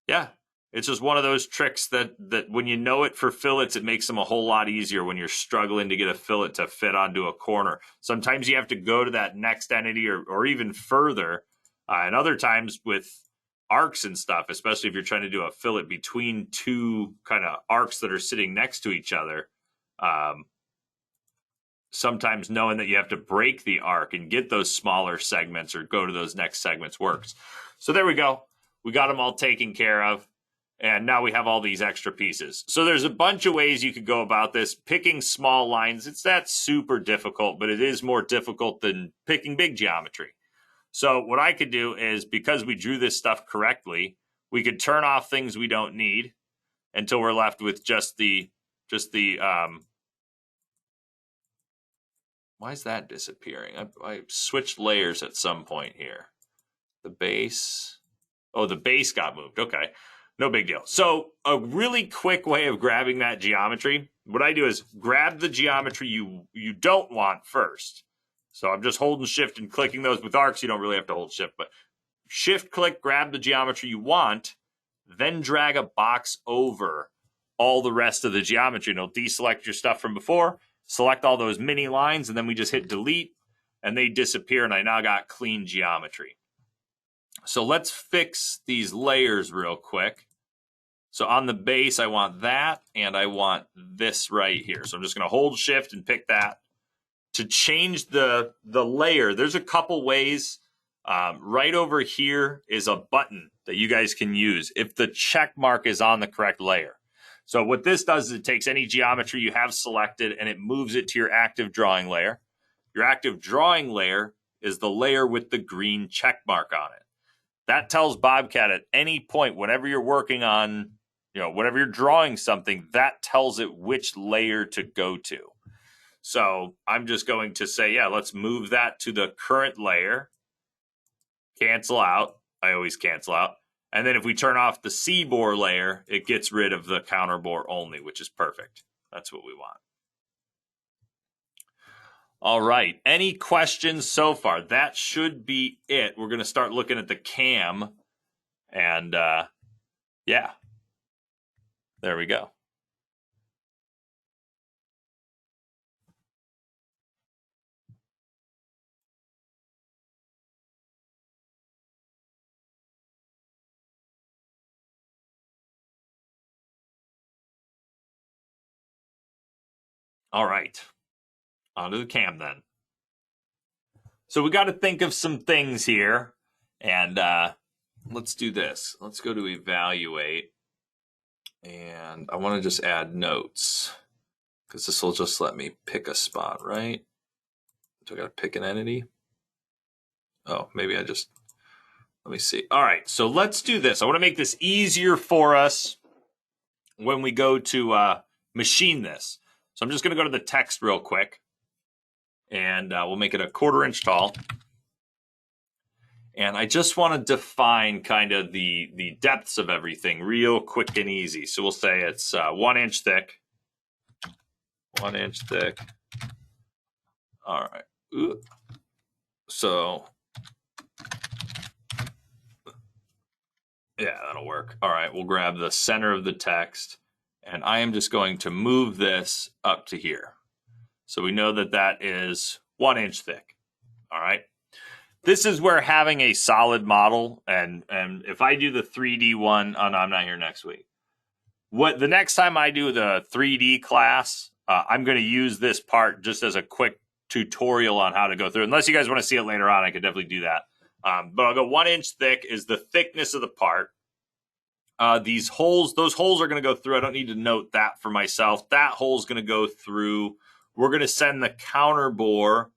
yeah, it's just one of those tricks that when you know it for fillets, it makes them a whole lot easier when you're struggling to get a fillet to fit onto a corner. Sometimes you have to go to that next entity or even further. And other times with arcs and stuff, especially if you're trying to do a fillet between 2 kind of arcs that are sitting next to each other, sometimes knowing that you have to break the arc and get those smaller segments or go to those next segments works. So there we go. We got them all taken care of. And now we have all these extra pieces. So there's a bunch of ways you could go about this. Picking small lines, it's not super difficult, but it is more difficult than picking big geometry. So what I could do is, because we drew this stuff correctly, we could turn off things we don't need until we're left with just the why is that disappearing? I switched layers at some point here. The base. Oh, the base got moved. Okay. No big deal. So a really quick way of grabbing that geometry, what I do is grab the geometry you don't want first. So I'm just holding shift and clicking those. With arcs, you don't really have to hold shift, but shift click, grab the geometry you want, then drag a box over all the rest of the geometry, and it'll deselect your stuff from before. Select all those mini lines, and then we just hit delete, and they disappear, and I now got clean geometry. So let's fix these layers real quick. So on the base, I want that, and I want this right here. So I'm just going to hold shift and pick that. To change the layer, there's a couple ways. Right over here is a button that you guys can use if the check mark is on the correct layer. So what this does is it takes any geometry you have selected and it moves it to your active drawing layer. Your active drawing layer is the layer with the green check mark on it. That tells BobCAD at any point, whenever you're working on, whenever you're drawing something, that tells it which layer to go to. So I'm just going to say, yeah, let's move that to the current layer. Cancel out. I always cancel out. And then if we turn off the C-bore layer, it gets rid of the counter bore only, which is perfect. That's what we want. All right. Any questions so far? That should be it. We're going to start looking at the CAM. And yeah, there we go. All right. On to the CAM then. So we got to think of some things here. And let's do this. Let's go to evaluate. And I want to just add notes because this will just let me pick a spot, right? Do I got to pick an entity? Oh, maybe let me see. All right, so let's do this. I want to make this easier for us when we go to machine this. So I'm just going to go to the text real quick. And we'll make it a 1/4 inch tall. And I just want to define kind of the depths of everything real quick and easy. So we'll say it's 1 inch thick. 1 inch thick. All right. Ooh. So, yeah, that'll work. All right, we'll grab the center of the text. And I am just going to move this up to here. So we know that that is 1 inch thick. All right. This is where having a solid model, and if I do the 3D one, oh no, I'm not here next week. The next time I do the 3D class, I'm going to use this part just as a quick tutorial on how to go through. Unless you guys want to see it later on, I could definitely do that. But I'll go 1 inch thick is the thickness of the part. Those holes are going to go through. I don't need to note that for myself. That hole is going to go through. We're going to send the counter bore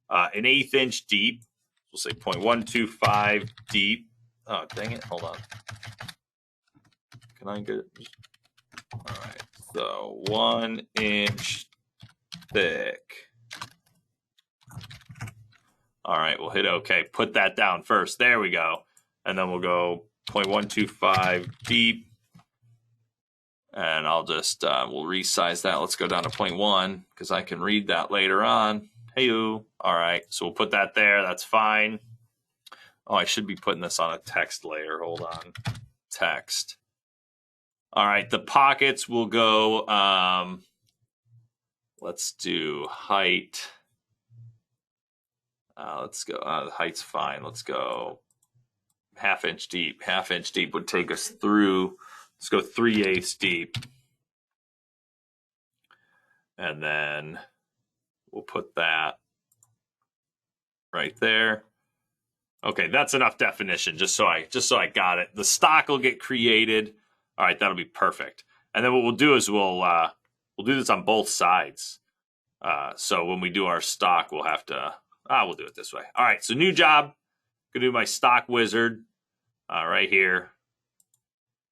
an 1/8 inch deep. We'll say 0.125 deep. Oh, dang it. Hold on. Can I get it? All right. So 1 inch thick. All right. We'll hit OK. Put that down first. There we go. And then we'll go 0.125 deep. And I'll just, we'll resize that. Let's go down to 0.1 because I can read that later on. Hey-oo. All right, so we'll put that there. That's fine. Oh, I should be putting this on a text layer. Hold on. Text. All right, the pockets will go, let's do height. Let's go, the height's fine. Let's go 1/2 inch deep. 1/2 inch deep would take us through. Let's go 3/8 deep. And then we'll put that right there. Okay, that's enough definition, just so I got it. The stock will get created. All right, that'll be perfect. And then what we'll do is we'll do this on both sides. So when we do our stock, we'll have to we'll do it this way. All right, so new job. Gonna do my stock wizard right here.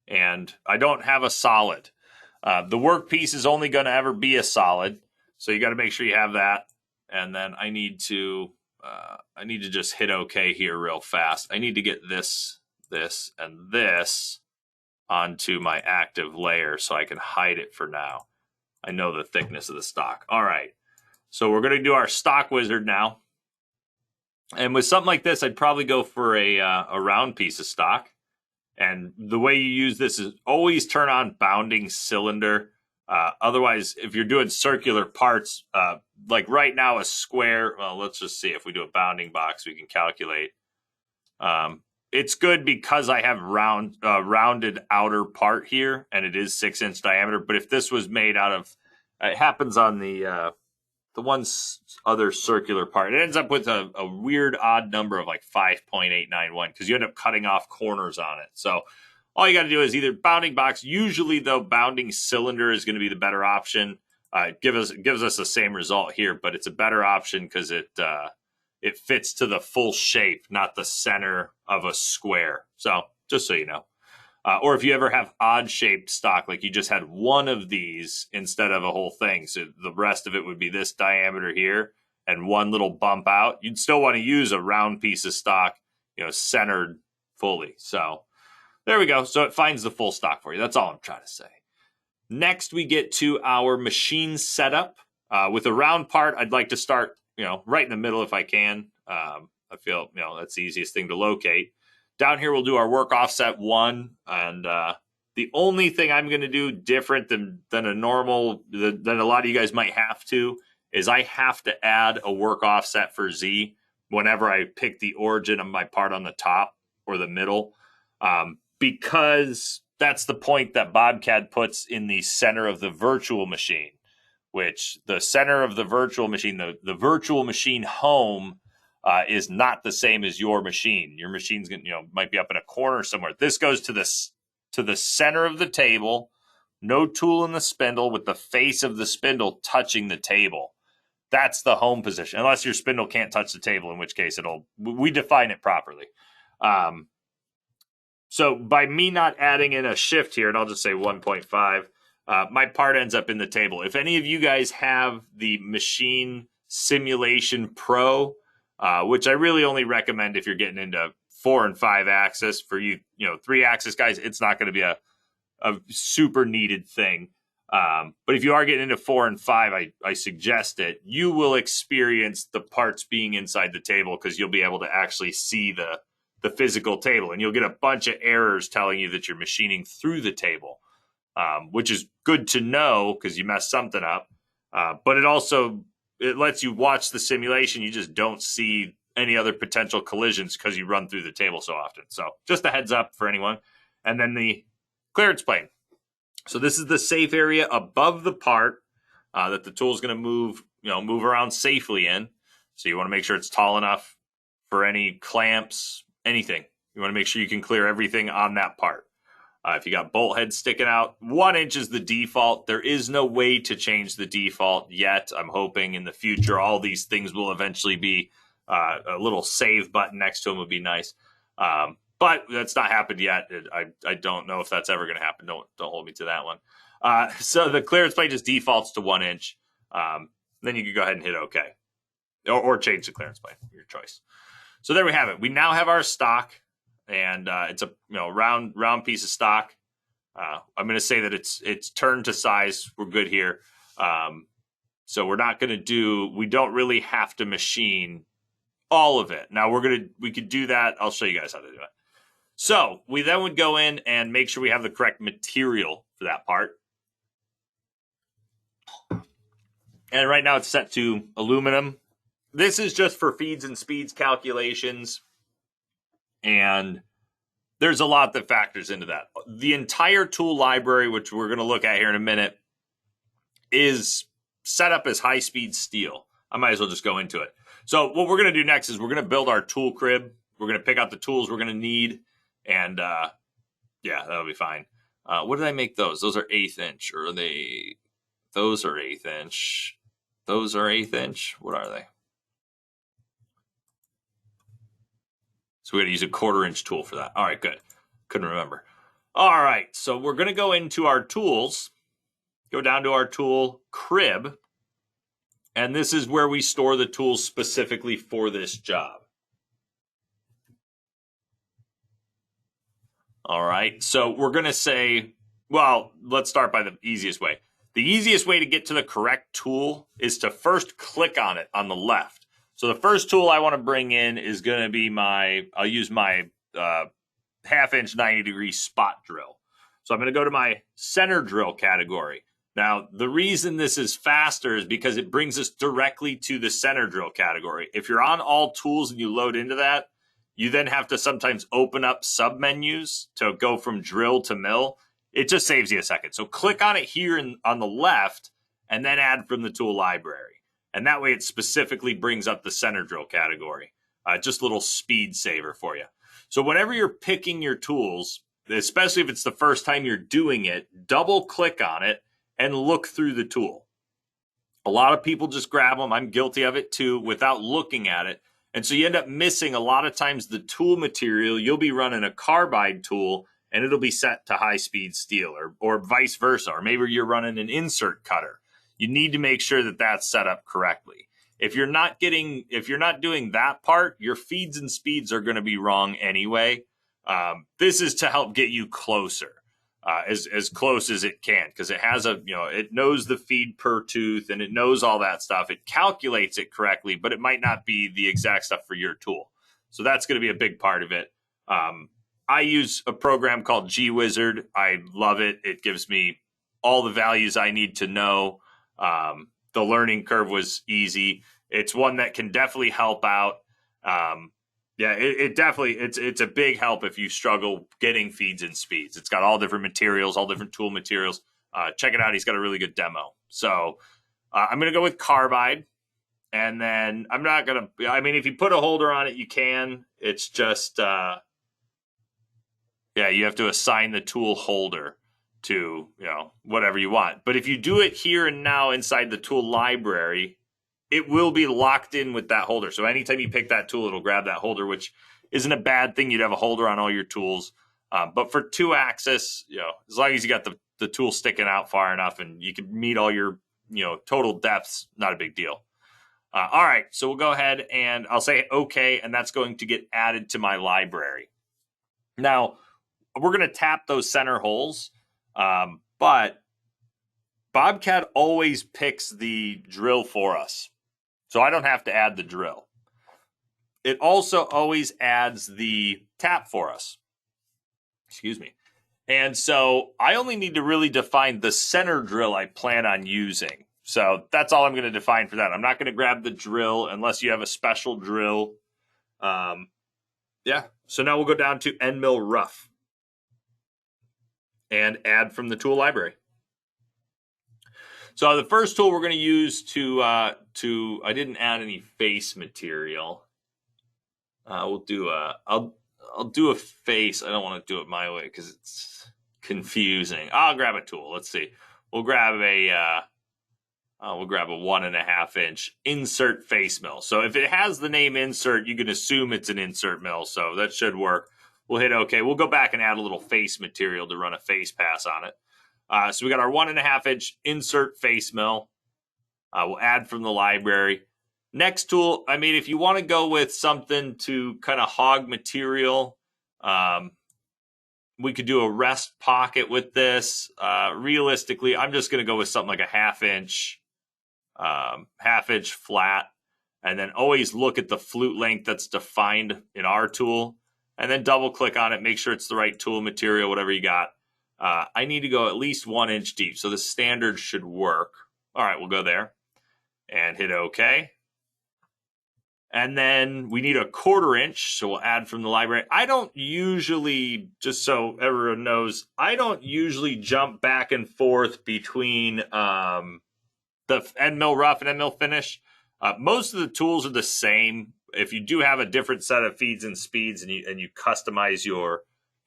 And I don't have a solid. The workpiece is only going to ever be a solid, so you got to make sure you have that. And then I need to just hit OK here real fast. I need to get this, and this onto my active layer so I can hide it for now. I know the thickness of the stock. All right, so we're going to do our stock wizard now. And with something like this, I'd probably go for a round piece of stock. And the way you use this is always turn on bounding cylinder. Otherwise, if you're doing circular parts, like right now a square, well, let's just see if we do a bounding box, we can calculate. It's good because I have rounded outer part here, and it is 6 inch diameter. But if this was made out of, it happens on the one other circular part, it ends up with a weird odd number of like 5.891 because you end up cutting off corners on it. So all you got to do is either bounding box. Usually, though, bounding cylinder is going to be the better option. It gives us the same result here, but it's a better option because it fits to the full shape, not the center of a square. So just so you know. Or if you ever have odd shaped stock, like you just had one of these instead of a whole thing, so the rest of it would be this diameter here and one little bump out, you'd still want to use a round piece of stock, centered fully. So there we go. So it finds the full stock for you. That's all I'm trying to say. Next, we get to our machine setup. With a round part, I'd like to start, right in the middle if I can. I feel, that's the easiest thing to locate. Down here, we'll do our work offset 1. And the only thing I'm going to do different than a normal, than a lot of you guys might have to, is I have to add a work offset for Z whenever I pick the origin of my part on the top or the middle. Because that's the point that BobCAD puts in the center of the virtual machine, which the center of the virtual machine, the virtual machine home, is not the same as your machine. Your machine's might be up in a corner somewhere. This goes to the center of the table, no tool in the spindle, with the face of the spindle touching the table. That's the home position, unless your spindle can't touch the table, in which case we define it properly. So by me not adding in a shift here, and I'll just say 1.5, my part ends up in the table. If any of you guys have the Machine Simulation Pro, which I really only recommend if you're getting into 4 and 5 axis. For you, 3 axis guys, it's not going to be a super needed thing. But if you are getting into 4 and 5, I suggest it. You will experience the parts being inside the table because you'll be able to actually see the physical table, and you'll get a bunch of errors telling you that you're machining through the table, which is good to know because you messed something up. But it lets you watch the simulation. You just don't see any other potential collisions because you run through the table so often. So just a heads up for anyone. And then the clearance plane. So this is the safe area above the part that the tool is going to move around safely in. So you want to make sure it's tall enough for any clamps, anything. You want to make sure you can clear everything on that part. If you got bolt heads sticking out, 1 inch is the default. There is no way to change the default yet. I'm hoping in the future all these things will eventually be a little save button next to them would be nice. But that's not happened yet. I don't know if that's ever going to happen. Don't hold me to that one. So the clearance plane just defaults to 1 inch. Then you can go ahead and hit OK. Or change the clearance plane, your choice. So there we have it. We now have our stock. And it's a round piece of stock. I'm going to say that it's turned to size. We're good here. So we're not going to we don't really have to machine all of it. Now we could do that. I'll show you guys how to do it. So we then would go in and make sure we have the correct material for that part. And right now it's set to aluminum. This is just for feeds and speeds calculations. And there's a lot that factors into that. The entire tool library, which we're going to look at here in a minute, is set up as high-speed steel. I might as well just go into it. So what we're going to do next is we're going to build our tool crib. We're going to pick out the tools we're going to need. And, yeah, that'll be fine. What did I make those? Those are 1/8 inch. Or are they... Those are 1/8 inch. Those are 1/8 inch. What are they? So we're going to use a 1/4 inch tool for that. All right, good. Couldn't remember. All right, so we're going to go into our tools, go down to our tool crib, and this is where we store the tools specifically for this job. All right, so we're going to say, well, let's start by the easiest way. The easiest way to get to the correct tool is to first click on it on the left. So the first tool I want to bring in is going to be I'll use my 1/2 inch 90-degree spot drill. So I'm going to go to my center drill category. Now, the reason this is faster is because it brings us directly to the center drill category. If you're on all tools and you load into that, you then have to sometimes open up submenus to go from drill to mill. It just saves you a second. So click on it here on the left and then add from the tool library. And that way it specifically brings up the center drill category. Just a little speed saver for you. So whenever you're picking your tools, especially if it's the first time you're doing it, double click on it and look through the tool. A lot of people just grab them. I'm guilty of it too, without looking at it. And so you end up missing a lot of times the tool material. You'll be running a carbide tool and it'll be set to high-speed steel, or vice versa. Or maybe you're running an insert cutter. You need to make sure that that's set up correctly. If you're not doing that part, your feeds and speeds are going to be wrong anyway. This is to help get you closer, as close as it can, because it has it knows the feed per tooth and it knows all that stuff. It calculates it correctly, but it might not be the exact stuff for your tool. So that's going to be a big part of it. I use a program called GWizard. I love it. It gives me all the values I need to know. The learning curve was easy. It's one that can definitely help out. It's a big help if you struggle getting feeds and speeds. It's got all different materials, all different tool materials. Check it out. He's got a really good demo. So I'm going to go with carbide. And then I'm not going to, if you put a holder on it, you can. It's just, you have to assign the tool holder to, whatever you want. But if you do it here and now inside the tool library, it will be locked in with that holder. So anytime you pick that tool, it'll grab that holder, which isn't a bad thing. You'd have a holder on all your tools. But for 2-axis, as long as you got the tool sticking out far enough and you can meet all your, total depths, not a big deal. All right, so we'll go ahead and I'll say okay, and that's going to get added to my library. Now, we're going to tap those center holes, but BobCAD always picks the drill for us. So I don't have to add the drill. It also always adds the tap for us. Excuse me. And so I only need to really define the center drill I plan on using. So that's all I'm going to define for that. I'm not going to grab the drill unless you have a special drill. So now we'll go down to end mill rough and add from the tool library. So the first tool we're going to use I didn't add any face material. I'll do a face. I don't want to do it my way because it's confusing. I'll grab a tool. Let's see. We'll grab a 1.5 inch insert face mill. So if it has the name insert, you can assume it's an insert mill. So that should work. We'll hit OK. We'll go back and add a little face material to run a face pass on it. So we got our 1.5 inch insert face mill. We'll add from the library. Next tool, if you want to go with something to kind of hog material, we could do a rest pocket with this. Realistically, I'm just going to go with something like a 1/2 inch flat, and then always look at the flute length that's defined in our tool, and then double click on it, make sure it's the right tool material, whatever you got. I need to go at least 1 inch deep, so the standard should work. All right, we'll go there and hit OK. And then we need a 1/4 inch, so we'll add from the library. I don't usually, just so everyone knows, I don't usually jump back and forth between the end mill rough and end mill finish. Most of the tools are the same. If you do have a different set of feeds and speeds and you customize your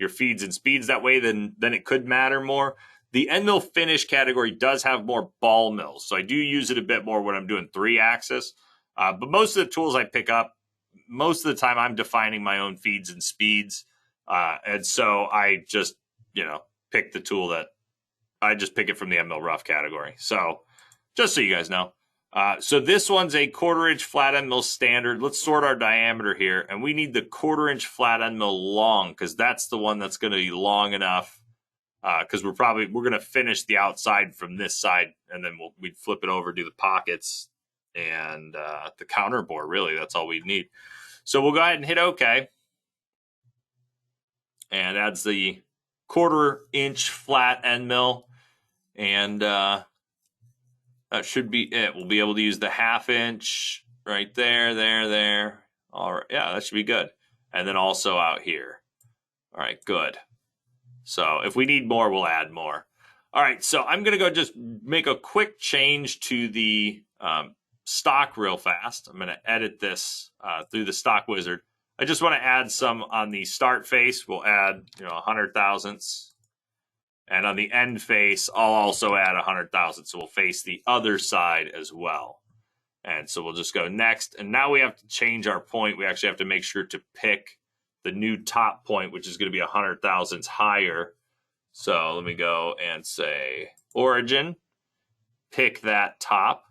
feeds and speeds that way, then it could matter more. The end mill finish category does have more ball mills, so I do use it a bit more when I'm doing 3-axis. But most of the tools I pick up, most of the time I'm defining my own feeds and speeds. And so I just, pick the tool that I just pick it from the end mill rough category. So just so you guys know. So this one's a 1/4 inch flat end mill standard. Let's sort our diameter here. And we need the 1/4 inch flat end mill long, because that's the one that's going to be long enough. Because we're going to finish the outside from this side, and then we'd flip it over, do the pockets and the counter bore. Really, that's all we need. So we'll go ahead and hit OK. And adds the 1/4 inch flat end mill. And that should be it. We'll be able to use the 1/2 inch right there. All right. Yeah, that should be good. And then also out here. All right, good. So if we need more, we'll add more. All right, so I'm going to go just make a quick change to the stock real fast. I'm going to edit this through the stock wizard. I just want to add some on the start face. We'll add, 100 thousandths. And on the end face, I'll also add 100 thousandths. So we'll face the other side as well. And so we'll just go next. And now we have to change our point. We actually have to make sure to pick the new top point, which is going to be 100 thousandths higher. So let me go and say origin, pick that top,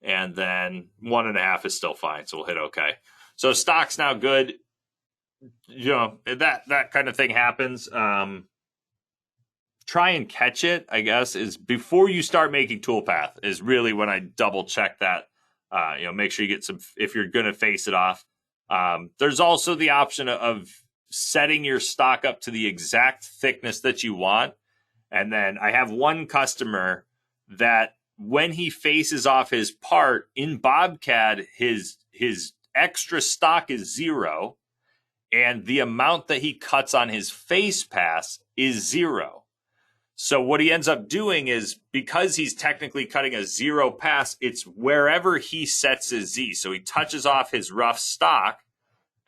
and then 1.5 is still fine. So we'll hit OK. So stock's now good. That kind of thing happens. Try and catch it, I guess, is before you start making toolpath is really when I double check that. Make sure you get some, if you're going to face it off. There's also the option of setting your stock up to the exact thickness that you want. And then I have one customer that when he faces off his part in BobCAD, his extra stock is 0. And the amount that he cuts on his face pass is 0. So what he ends up doing is, because he's technically cutting a 0 pass, it's wherever he sets his Z. So he touches off his rough stock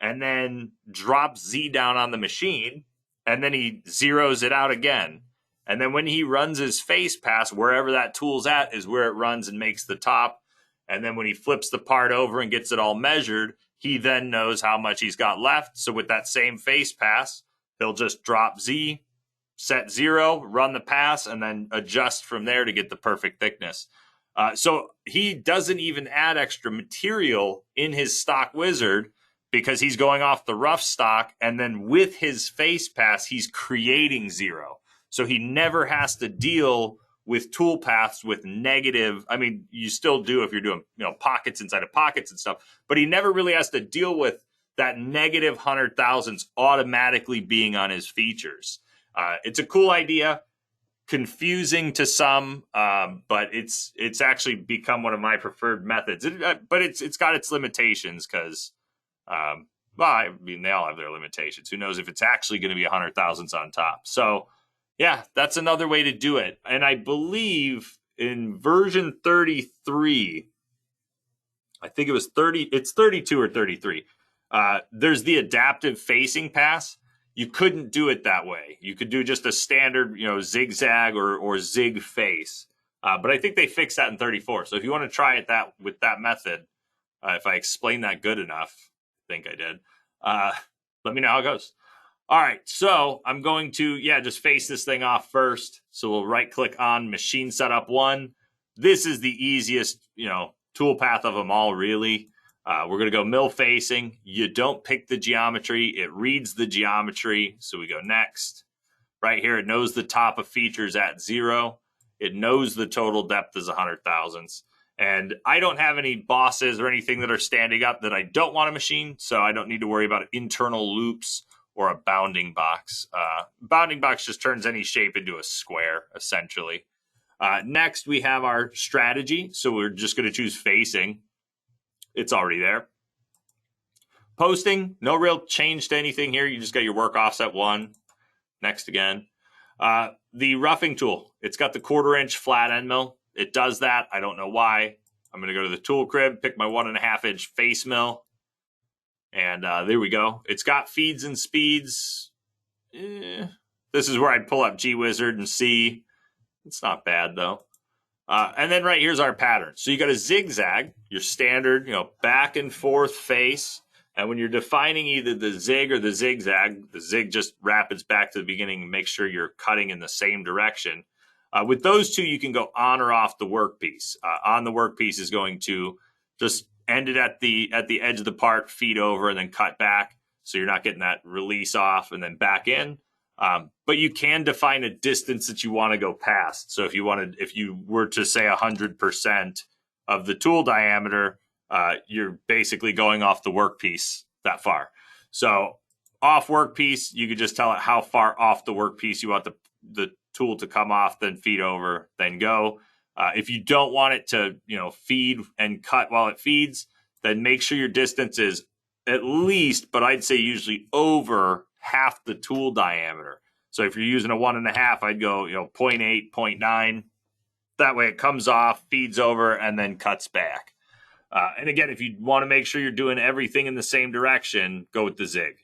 and then drops Z down on the machine, and then he zeroes it out again. And then when he runs his face pass, wherever that tool's at is where it runs and makes the top. And then when he flips the part over and gets it all measured, he then knows how much he's got left. So with that same face pass, he'll just drop Z, set 0, run the pass, and then adjust from there to get the perfect thickness. So he doesn't even add extra material in his stock wizard because he's going off the rough stock, and then with his face pass, he's creating 0. So he never has to deal with tool paths with negative. I mean, you still do if you're doing pockets inside of pockets and stuff, but he never really has to deal with that negative 100 thousandths automatically being on his features. It's a cool idea, confusing to some, but it's actually become one of my preferred methods. But it's got its limitations because, I mean, they all have their limitations. Who knows if it's actually going to be 100 thousandths on top? So, yeah, that's another way to do it. And I believe in version 33, I think it was 30. It's 32 or 33. There's the adaptive facing pass. You couldn't do it that way. You could do just a standard, zigzag or zig face. But I think they fixed that in 34. So if you want to try it with that method, if I explained that good enough, I think I did, let me know how it goes. All right, so I'm going to, just face this thing off first. So we'll right click on Machine Setup 1. This is the easiest, tool path of them all, really. We're going to go mill facing. You don't pick the geometry. It reads the geometry. So we go next. Right here, it knows the top of features at 0. It knows the total depth is 100 thousandths. And I don't have any bosses or anything that are standing up that I don't want to machine. So I don't need to worry about internal loops or a bounding box. Bounding box just turns any shape into a square, essentially. Next, we have our strategy. So we're just going to choose facing. It's already there. Posting, no real change to anything here. You just got your work offset 1. Next again. The roughing tool, it's got the 1/4 inch flat end mill. It does that. I don't know why. I'm going to go to the tool crib, pick my 1.5 inch face mill. And there we go. It's got feeds and speeds. This is where I'd pull up GWizard and see. It's not bad, though. And then right here's our pattern. So you got a zigzag, your standard, back and forth face. And when you're defining either the zig or the zigzag, the zig just rapids back to the beginning and make sure you're cutting in the same direction. With those two, you can go on or off the workpiece. On the workpiece is going to just end it at the edge of the part, feed over, and then cut back. So you're not getting that release off and then back in. But you can define a distance that you want to go past. So if you were to say 100% of the tool diameter, you're basically going off the workpiece that far. So off workpiece, you could just tell it how far off the workpiece you want the tool to come off, then feed over, then go. If you don't want it to, feed and cut while it feeds, then make sure your distance is at least, but I'd say usually over half the tool diameter. So if you're using a 1.5, I'd go, 0.8, 0.9. That way it comes off, feeds over, and then cuts back. And again, if you want to make sure you're doing everything in the same direction, go with the zig.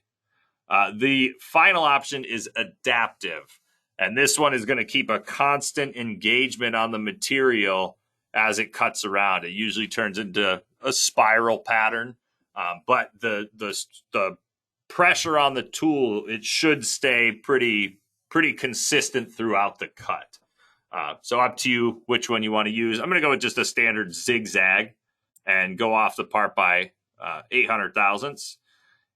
The final option is adaptive. And this one is going to keep a constant engagement on the material as it cuts around. It usually turns into a spiral pattern, but the pressure on the tool, it should stay pretty consistent throughout the cut. So up to you which one you want to use. I'm going to go with just a standard zigzag and go off the part by 800 thousandths.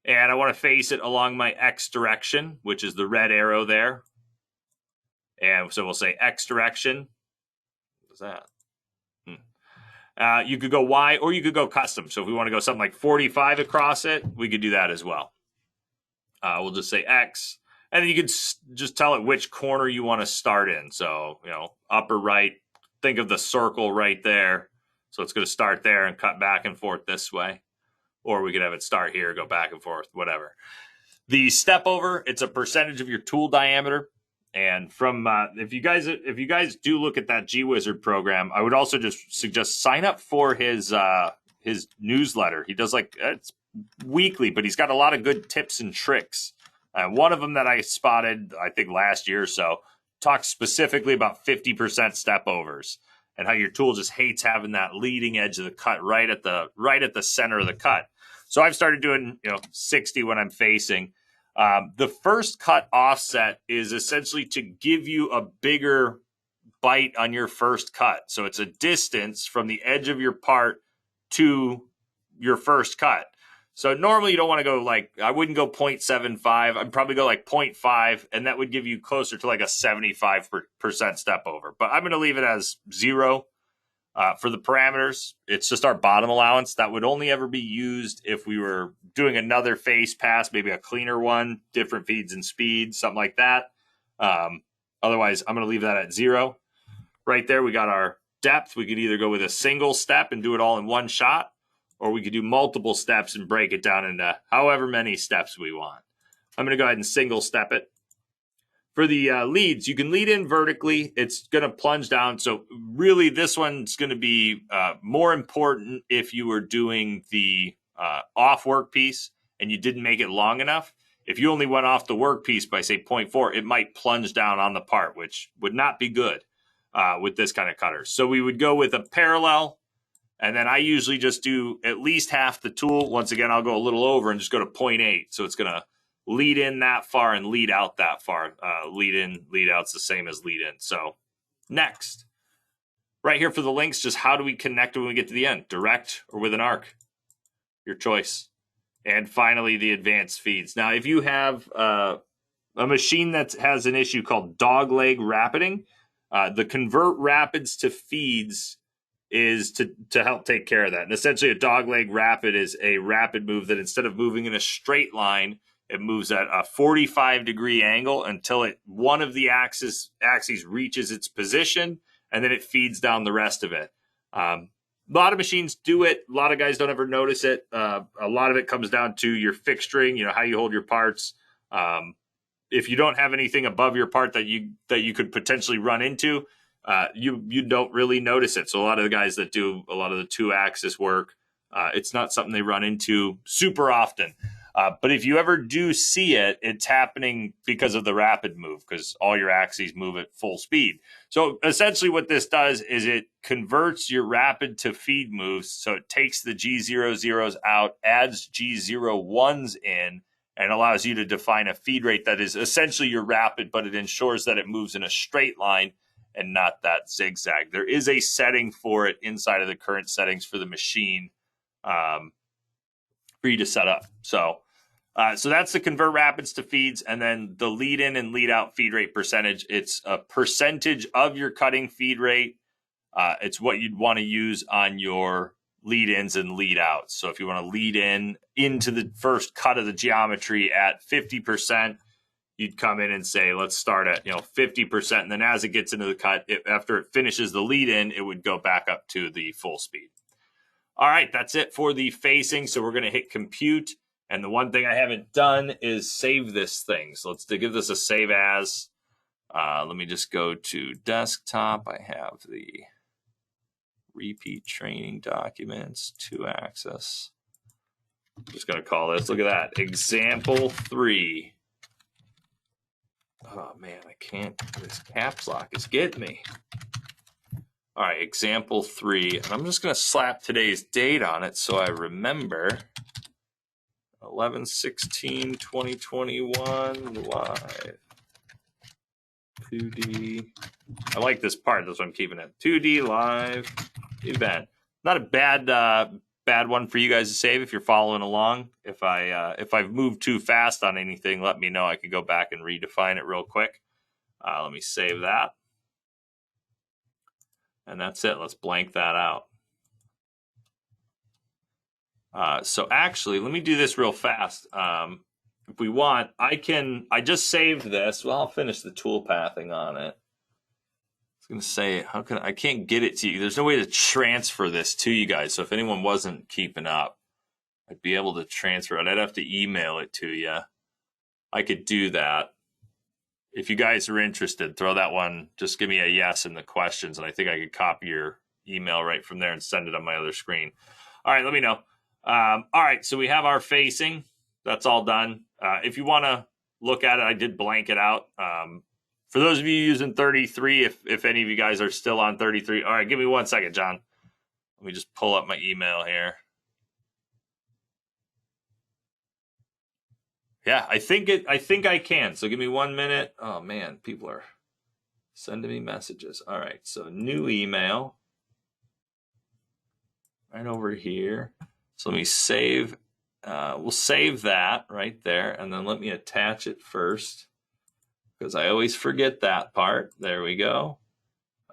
And I want to face it along my X direction, which is the red arrow there. And so we'll say X direction. What's that? You could go Y or you could go custom. So if we want to go something like 45 across it, we could do that as well. We'll just say X. And then you could just tell it which corner you want to start in. So, upper right, think of the circle right there. So it's going to start there and cut back and forth this way. Or we could have it start here, go back and forth, whatever. The step over, it's a percentage of your tool diameter. And from if you guys do look at that GWizard program, I would also just suggest sign up for his newsletter. He does it's weekly, but he's got a lot of good tips and tricks. One of them that I spotted, I think last year or so, talks specifically about 50% step overs and how your tool just hates having that leading edge of the cut right at the center of the cut. So I've started doing 60 when I'm facing. The first cut offset is essentially to give you a bigger bite on your first cut. So it's a distance from the edge of your part to your first cut. So normally you don't want to go I wouldn't go 0.75. I'd probably go 0.5, and that would give you closer to a 75% step over. But I'm going to leave it as 0. For the parameters, it's just our bottom allowance. That would only ever be used if we were doing another face pass, maybe a cleaner one, different feeds and speeds, something like that. Otherwise, I'm going to leave that at 0. Right there, we got our depth. We could either go with a single step and do it all in one shot, or we could do multiple steps and break it down into however many steps we want. I'm going to go ahead and single step it. For the leads, you can lead in vertically. It's going to plunge down. So really, this one's going to be more important if you were doing the off work piece and you didn't make it long enough. If you only went off the work piece by, say, 0.4, it might plunge down on the part, which would not be good with this kind of cutter. So we would go with a parallel, and then I usually just do at least half the tool. Once again, I'll go a little over and just go to 0.8. So it's going to lead in that far and lead out that far. Lead in, lead out's the same as lead in. So next, right here for the links, just how do we connect when we get to the end? Direct or with an arc? Your choice. And finally, the advanced feeds. Now, if you have a machine that has an issue called dogleg rapiding, the convert rapids to feeds is to help take care of that. And essentially, a dogleg rapid is a rapid move that instead of moving in a straight line, it moves at a 45-degree angle until one of the axes reaches its position, and then it feeds down the rest of it. A lot of machines do it. A lot of guys don't ever notice it. A lot of it comes down to your fixturing, how you hold your parts. If you don't have anything above your part that you could potentially run into, you don't really notice it. So a lot of the guys that do a lot of the 2-axis work, it's not something they run into super often. But if you ever do see it, it's happening because of the rapid move, because all your axes move at full speed. So essentially what this does is it converts your rapid to feed moves. So it takes the G00s out, adds G01s in, and allows you to define a feed rate that is essentially your rapid, but it ensures that it moves in a straight line and not that zigzag. There is a setting for it inside of the current settings for the machine for you to set up. So that's the convert rapids to feeds, and then the lead in and lead out feed rate percentage. It's a percentage of your cutting feed rate. It's what you'd want to use on your lead ins and lead outs. So if you want to lead in into the first cut of the geometry at 50%, you'd come in and say, let's start at 50%. And then as it gets into the cut, after it finishes the lead in, it would go back up to the full speed. All right, that's it for the facing. So we're going to hit compute. And the one thing I haven't done is save this thing. So let's give this a save as. Let me just go to desktop. I have the repeat training documents, 2-axis. I'm just going to call this, look at that, example 3. Oh man, I can't, this caps lock is getting me. All right, example 3. And I'm just going to slap today's date on it so I remember. 11/16/2021 live. 2D. I like this part. That's why I'm keeping it. 2D live event. Not a bad one for you guys to save if you're following along. If I've moved too fast on anything, let me know. I can go back and redefine it real quick. Let me save that. And that's it. Let's blank that out. So actually, let me do this real fast. If we want, I just saved this. Well, I'll finish the tool pathing on it. I was going to say, I can't get it to you. There's no way to transfer this to you guys. So if anyone wasn't keeping up, I'd be able to transfer it. I'd have to email it to you. I could do that. If you guys are interested, throw that one. Just give me a yes in the questions. And I think I could copy your email right from there and send it on my other screen. All right, let me know. All right, so we have our facing. That's all done. If you want to look at it, I did blank it out. For those of you using 33, if any of you guys are still on 33, all right, give me 1 second, John. Let me just pull up my email here. Yeah, I think I can. So give me 1 minute. Oh man, people are sending me messages. All right, so new email right over here. So let me save. We'll save that right there, and then let me attach it first because I always forget that part. There we go.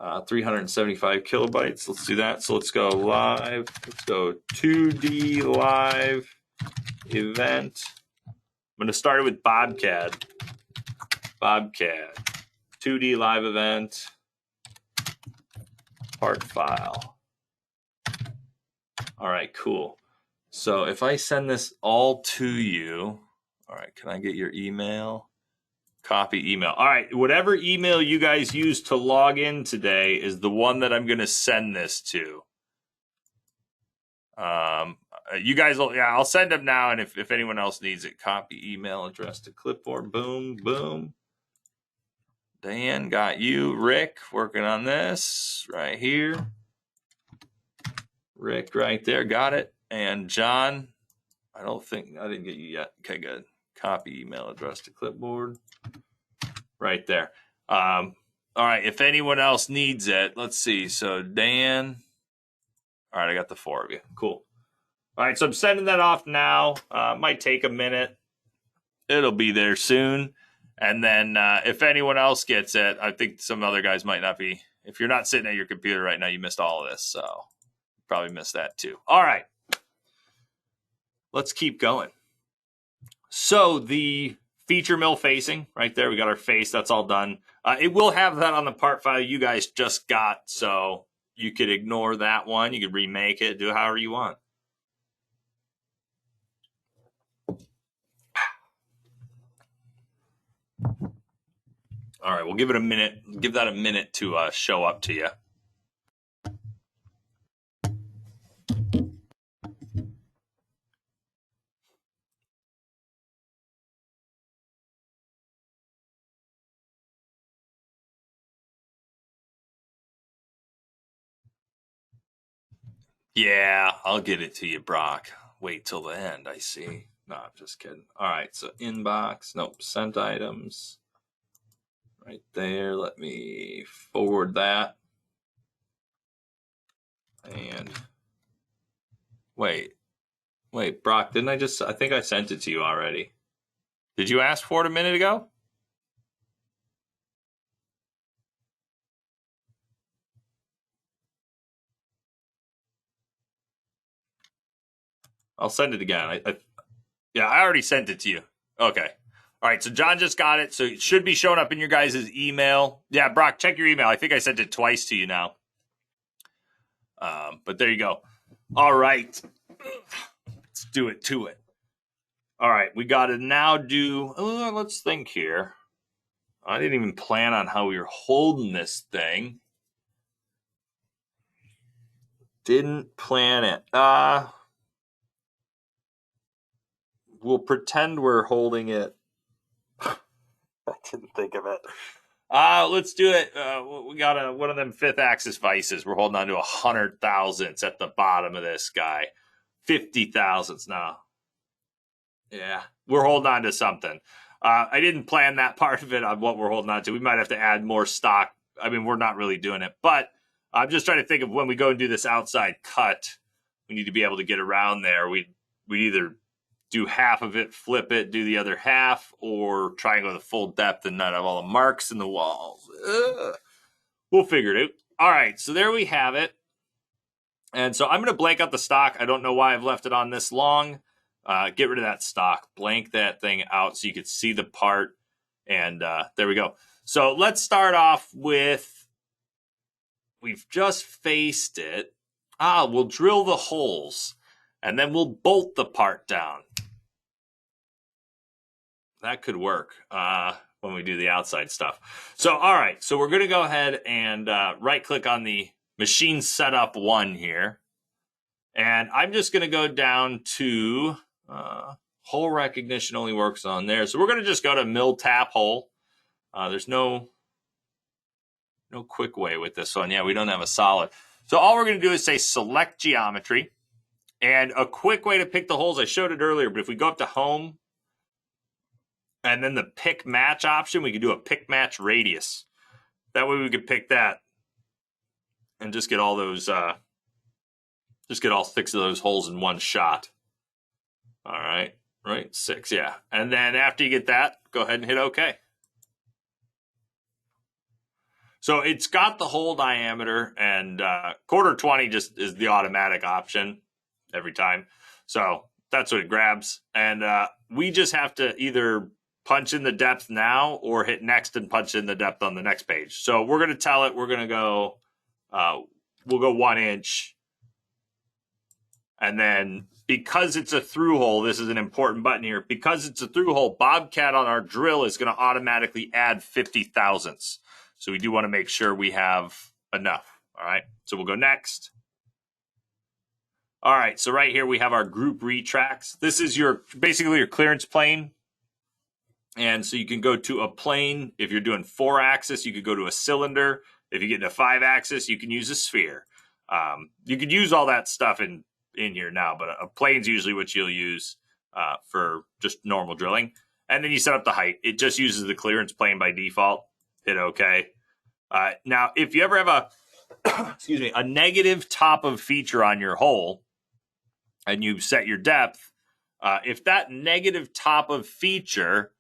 375 kilobytes. Let's do that. So let's go live. Let's go 2D live event. I'm going to start it with BobCAD. BobCAD. 2D live event. Part file. All right, cool. So if I send this all to you, all right, can I get your email? Copy email. All right, whatever email you guys use to log in today is the one that I'm going to send this to. You guys will, yeah, I'll send them now, and if anyone else needs it, copy email address to clipboard. Boom, boom. Dan, got you. Rick, working on this right here. Rick right there, got it. And John, I didn't get you yet. Okay, good. Copy email address to clipboard. Right there. All right, if anyone else needs it, let's see. So Dan, all right, I got the 4 of you. Cool. All right, so I'm sending that off now. Might take a minute. It'll be there soon. And then if anyone else gets it, I think some other guys might not be. If you're not sitting at your computer right now, you missed all of this. So you probably missed that too. All right. Let's keep going. So the feature mill facing right there, we got our face. That's all done. It will have that on the part file you guys just got. So you could ignore that one. You could remake it, do it however you want. All right, we'll give it a minute. Give that a minute to show up to you. Yeah, I'll get it to you, Brock. Wait till the end, I see. No, I'm just kidding. All right, so inbox. Nope, sent items. Right there. Let me forward that. And wait, Brock, didn't I think I sent it to you already. Did you ask for it a minute ago? I'll send it again. Yeah, I already sent it to you. Okay. All right, so John just got it, so it should be showing up in your guys' email. Yeah, Brock, check your email. I think I sent it twice to you now. But there you go. All right. Let's do it to it. All right, we got to now do, let's think here. I didn't even plan on how we were holding this thing. Didn't plan it. We'll pretend we're holding it. I didn't think of it. Let's do it. We got one of them 5th axis vices. We're holding on to 100 thousandths at the bottom of this guy. 50 thousandths now. Yeah, we're holding on to something. I didn't plan that part of it on what we're holding on to. We might have to add more stock. I mean, we're not really doing it, but I'm just trying to think of when we go and do this outside cut, we need to be able to get around there. We'd either do half of it, flip it, do the other half, or try and go the full depth and not have all the marks in the walls. Ugh. We'll figure it out. All right, so there we have it. And so I'm going to blank out the stock. I don't know why I've left it on this long. Get rid of that stock. Blank that thing out so you could see the part. And there we go. So let's start off with, we've just faced it. We'll drill the holes. And then we'll bolt the part down. That could work when we do the outside stuff. So, all right. So we're going to go ahead and right-click on the machine setup 1 here. And I'm just going to go down to hole recognition only works on there. So we're going to just go to mill tap hole. There's no quick way with this one. Yeah, we don't have a solid. So all we're going to do is say select geometry. And a quick way to pick the holes, I showed it earlier, but if we go up to home and then the pick match option, we can do a pick match radius. That way we could pick that and just get all those, just get all 6 of those holes in one shot. All right, 6, yeah. And then after you get that, go ahead and hit OK. So it's got the hole diameter, and 1/4-20 just is the automatic option every time. So that's what it grabs. And we just have to either punch in the depth now or hit next and punch in the depth on the next page. So we're going to tell it we're going to go, we'll go 1 inch. And then because it's a through hole, this is an important button here. Because it's a through hole, BobCAD on our drill is going to automatically add 50 thousandths. So we do want to make sure we have enough. All right, so we'll go next. All right, so right here we have our group retracts. This is basically your clearance plane. And so you can go to a plane. If you're doing 4-axis, you could go to a cylinder. If you get into 5-axis, you can use a sphere. You could use all that stuff in here now, but a plane's usually what you'll use for just normal drilling. And then you set up the height. It just uses the clearance plane by default. Hit OK. Now, if you ever have a negative top of feature on your hole and you set your depth, if that negative top of feature,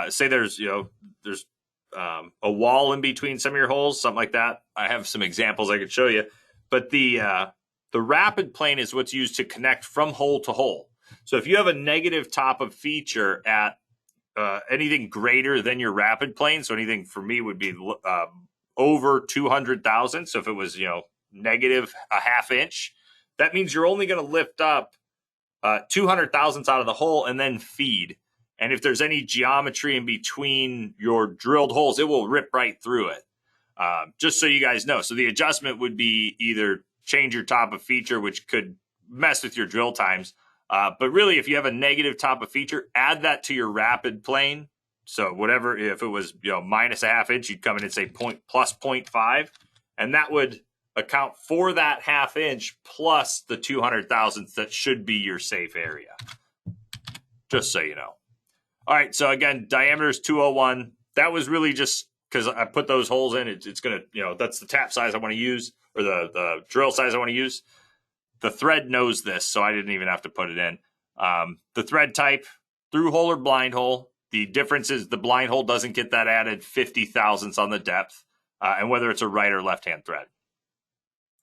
say there's a wall in between some of your holes, something like that. I have some examples I could show you, but the rapid plane is what's used to connect from hole to hole. So if you have a negative top of feature at anything greater than your rapid plane, so anything for me would be over 200,000. So if it was negative a ½ inch, that means you're only going to lift up 200 thousandths out of the hole and then feed. And if there's any geometry in between your drilled holes, it will rip right through it. Just so you guys know. So the adjustment would be either change your top of feature, which could mess with your drill times. But really, if you have a negative top of feature, add that to your rapid plane. So whatever, if it was minus a ½ inch, you'd come in and say plus 0.5. And that would account for that ½ inch plus the 200 thousandths that should be your safe area. Just so you know. All right, so again, diameter is 201. That was really just because I put those holes in. It's going to, that's the tap size I want to use, or the drill size I want to use. The thread knows this, so I didn't even have to put it in. The thread type, through hole or blind hole. The difference is the blind hole doesn't get that added 50 thousandths on the depth, and whether it's a right or left-hand thread.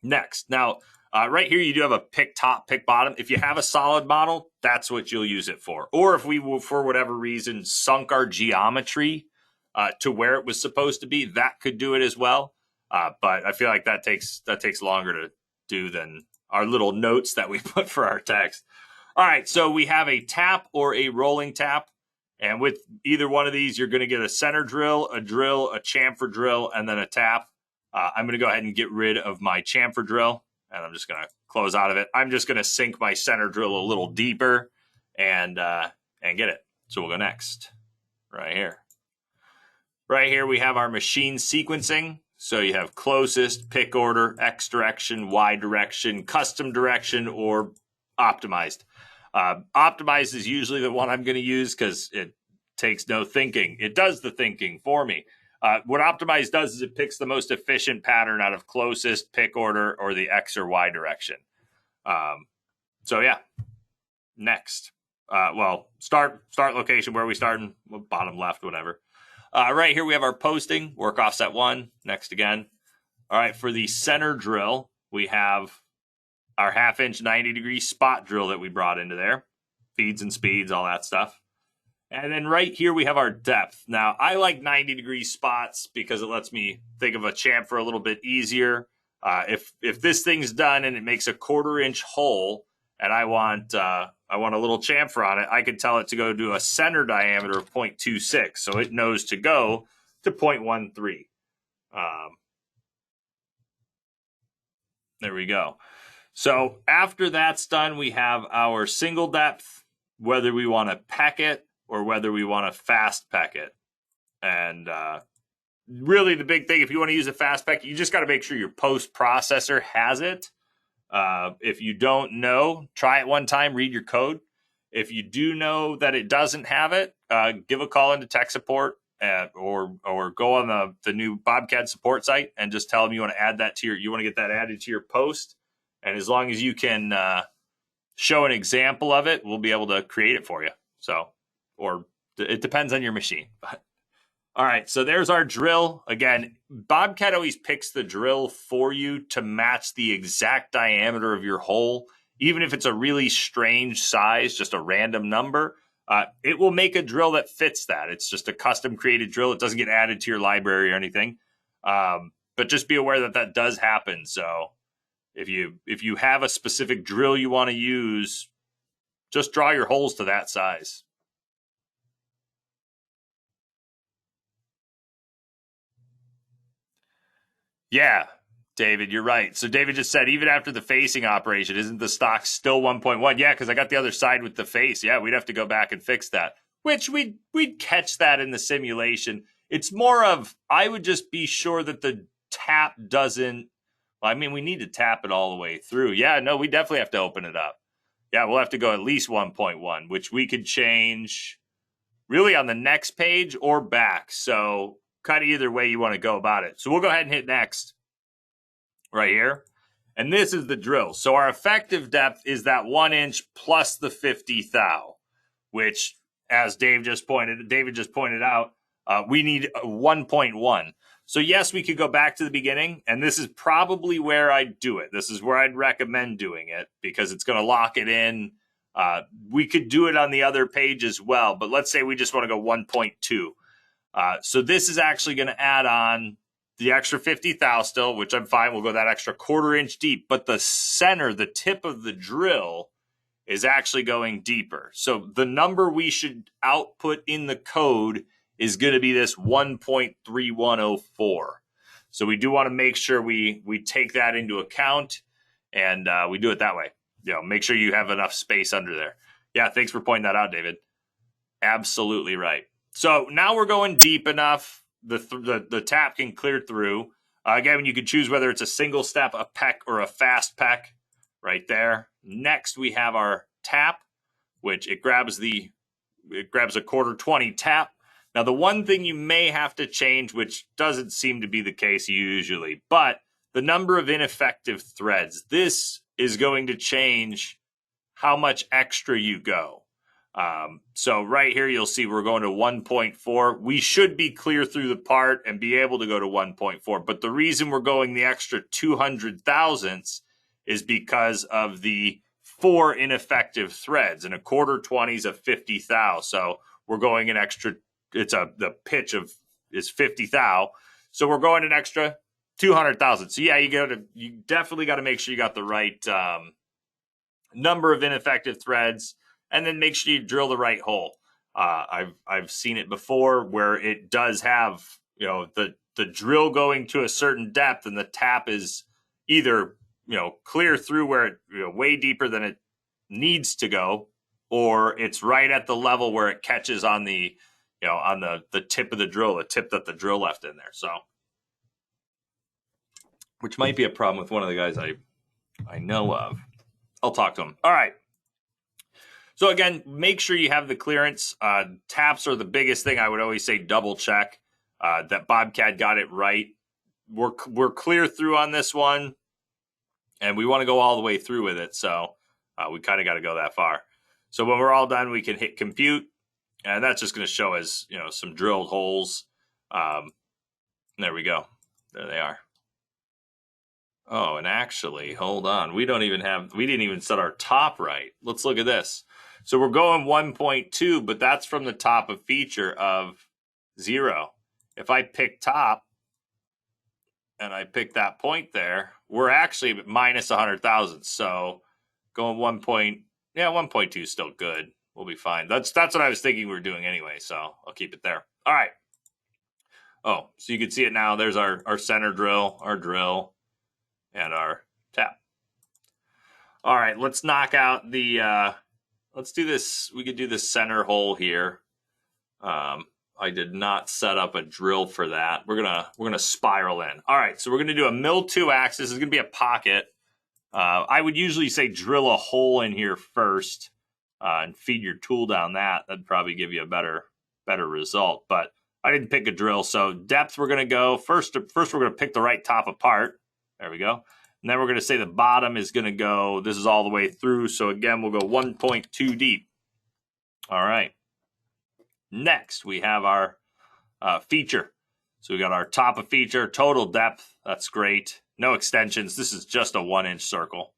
Next, now, right here, you do have a pick top, pick bottom. If you have a solid model, that's what you'll use it for. Or if we, for whatever reason, sunk our geometry to where it was supposed to be, that could do it as well. But I feel like that takes longer to do than our little notes that we put for our text. All right, so we have a tap or a rolling tap. And with either one of these, you're going to get a center drill, a chamfer drill, and then a tap. I'm going to go ahead and get rid of my chamfer drill. and I'm just going to close out of it. I'm just going to sink my center drill a little deeper and get it. So we'll go next right here. Right here, we have our machine sequencing. So you have closest, pick order, X direction, Y direction, custom direction, or optimized. Optimized is usually the one I'm going to use because it takes no thinking. It does the thinking for me. What optimized does is it picks the most efficient pattern out of closest, pick order, or the X or Y direction. So yeah, next. Well, start location. Where are we starting? Bottom left, whatever. Right here we have our posting, work offset 1, next again. All right, for the center drill, we have our 1/2 inch 90-degree spot drill that we brought into there. Feeds and speeds, all that stuff. And then right here we have our depth. Now, I like 90-degree spots because it lets me think of a chamfer a little bit easier. If this thing's done and it makes a 1/4 inch hole, and I want a little chamfer on it, I could tell it to go to a center diameter of 0.26. So it knows to go to 0.13. There we go. So after that's done, we have our single depth, whether we want to peck it or whether we want to fast peck it. And really the big thing, if you want to use a fast peck, you just got to make sure your post processor has it. If you don't know, try it one time, read your code. If you do know that it doesn't have it, give a call into tech support or go on the new BobCAD support site and just tell them you want to add that to you want to get that added to your post. And as long as you can show an example of it, we'll be able to create it for you. So, or it depends on your machine. All right, so there's our drill. Again, BobCAD always picks the drill for you to match the exact diameter of your hole. Even if it's a really strange size, just a random number, it will make a drill that fits that. It's just a custom created drill. It doesn't get added to your library or anything. But just be aware that that does happen. So if you have a specific drill you want to use, just draw your holes to that size. Yeah, David, you're right. So David just said, even after the facing operation, isn't the stock still 1.1? Yeah, because I got the other side with the face. Yeah, we'd have to go back and fix that, which we'd catch that in the simulation. It's more of, I would just be sure that the tap doesn't, well, I mean, we need to tap it all the way through. Yeah, no, we definitely have to open it up. Yeah, we'll have to go at least 1.1, which we could change really on the next page or back. So kind of either way you want to go about it. So we'll go ahead and hit next right here. And this is the drill. So our effective depth is that 1 inch plus the 50 thou, which as David just pointed out, we need 1.1. So yes, we could go back to the beginning, and this is probably where I'd do it. This is where I'd recommend doing it because it's going to lock it in. We could do it on the other page as well, but let's say we just want to go 1.2. So this is actually going to add on the extra 50 thou still, which I'm fine. We'll go that extra 1/4 inch deep, but the center, the tip of the drill is actually going deeper. So the number we should output in the code is going to be this 1.3104. So we do want to make sure we take that into account, and we do it that way. Make sure you have enough space under there. Yeah, thanks for pointing that out, David. Absolutely right. So now we're going deep enough. The tap can clear through. Again, you can choose whether it's a single step, a peck, or a fast peck right there. Next, we have our tap, which it grabs a 1/4-20 tap. Now, the one thing you may have to change, which doesn't seem to be the case usually, but the number of ineffective threads. This is going to change how much extra you go. So right here, you'll see we're going to 1.4. We should be clear through the part and be able to go to 1.4. But the reason we're going the extra 200 thousandths is because of the 4 ineffective threads, and a 1/4-20 is a 50 thou. So we're going an extra, the pitch is 50 thou. So we're going an extra 200 thousandths. So yeah, you definitely got to make sure you got the right number of ineffective threads, and then make sure you drill the right hole. I've seen it before where it does have the drill going to a certain depth, and the tap is either clear through where it way deeper than it needs to go, or it's right at the level where it catches on the on the tip of the drill, the tip that the drill left in there. So, which might be a problem with one of the guys I know of. I'll talk to him. All right. So again, make sure you have the clearance. Taps are the biggest thing. I would always say double check that BobCAD got it right. We're clear through on this one, and we want to go all the way through with it. So we kind of got to go that far. So when we're all done, we can hit compute, and that's just going to show us some drilled holes. There we go. There they are. Oh, and actually, hold on. We didn't even set our top right. Let's look at this. So we're going 1.2, but that's from the top of feature of 0. If I pick top and I pick that point there, we're actually at minus 100,000. So going 1.2 is still good. We'll be fine. That's what I was thinking we were doing anyway, so I'll keep it there. All right. Oh, so you can see it now. There's our center drill, our drill, and our tap. All right, let's knock out the let's do this. We could do the center hole here. I did not set up a drill for that. We're gonna spiral in. All right, so we're gonna do a mill 2 axis. This is gonna be a pocket. I would usually say drill a hole in here first and feed your tool down that. That'd probably give you a better result. But I didn't pick a drill. So depth, we're gonna go first. First, we're gonna pick the right top apart. There we go. And then we're going to say the bottom is going to go, this is all the way through. So again, we'll go 1.2 deep. All right. Next, we have our feature. So we got our top of feature, total depth. That's great. No extensions. This is just a 1-inch circle.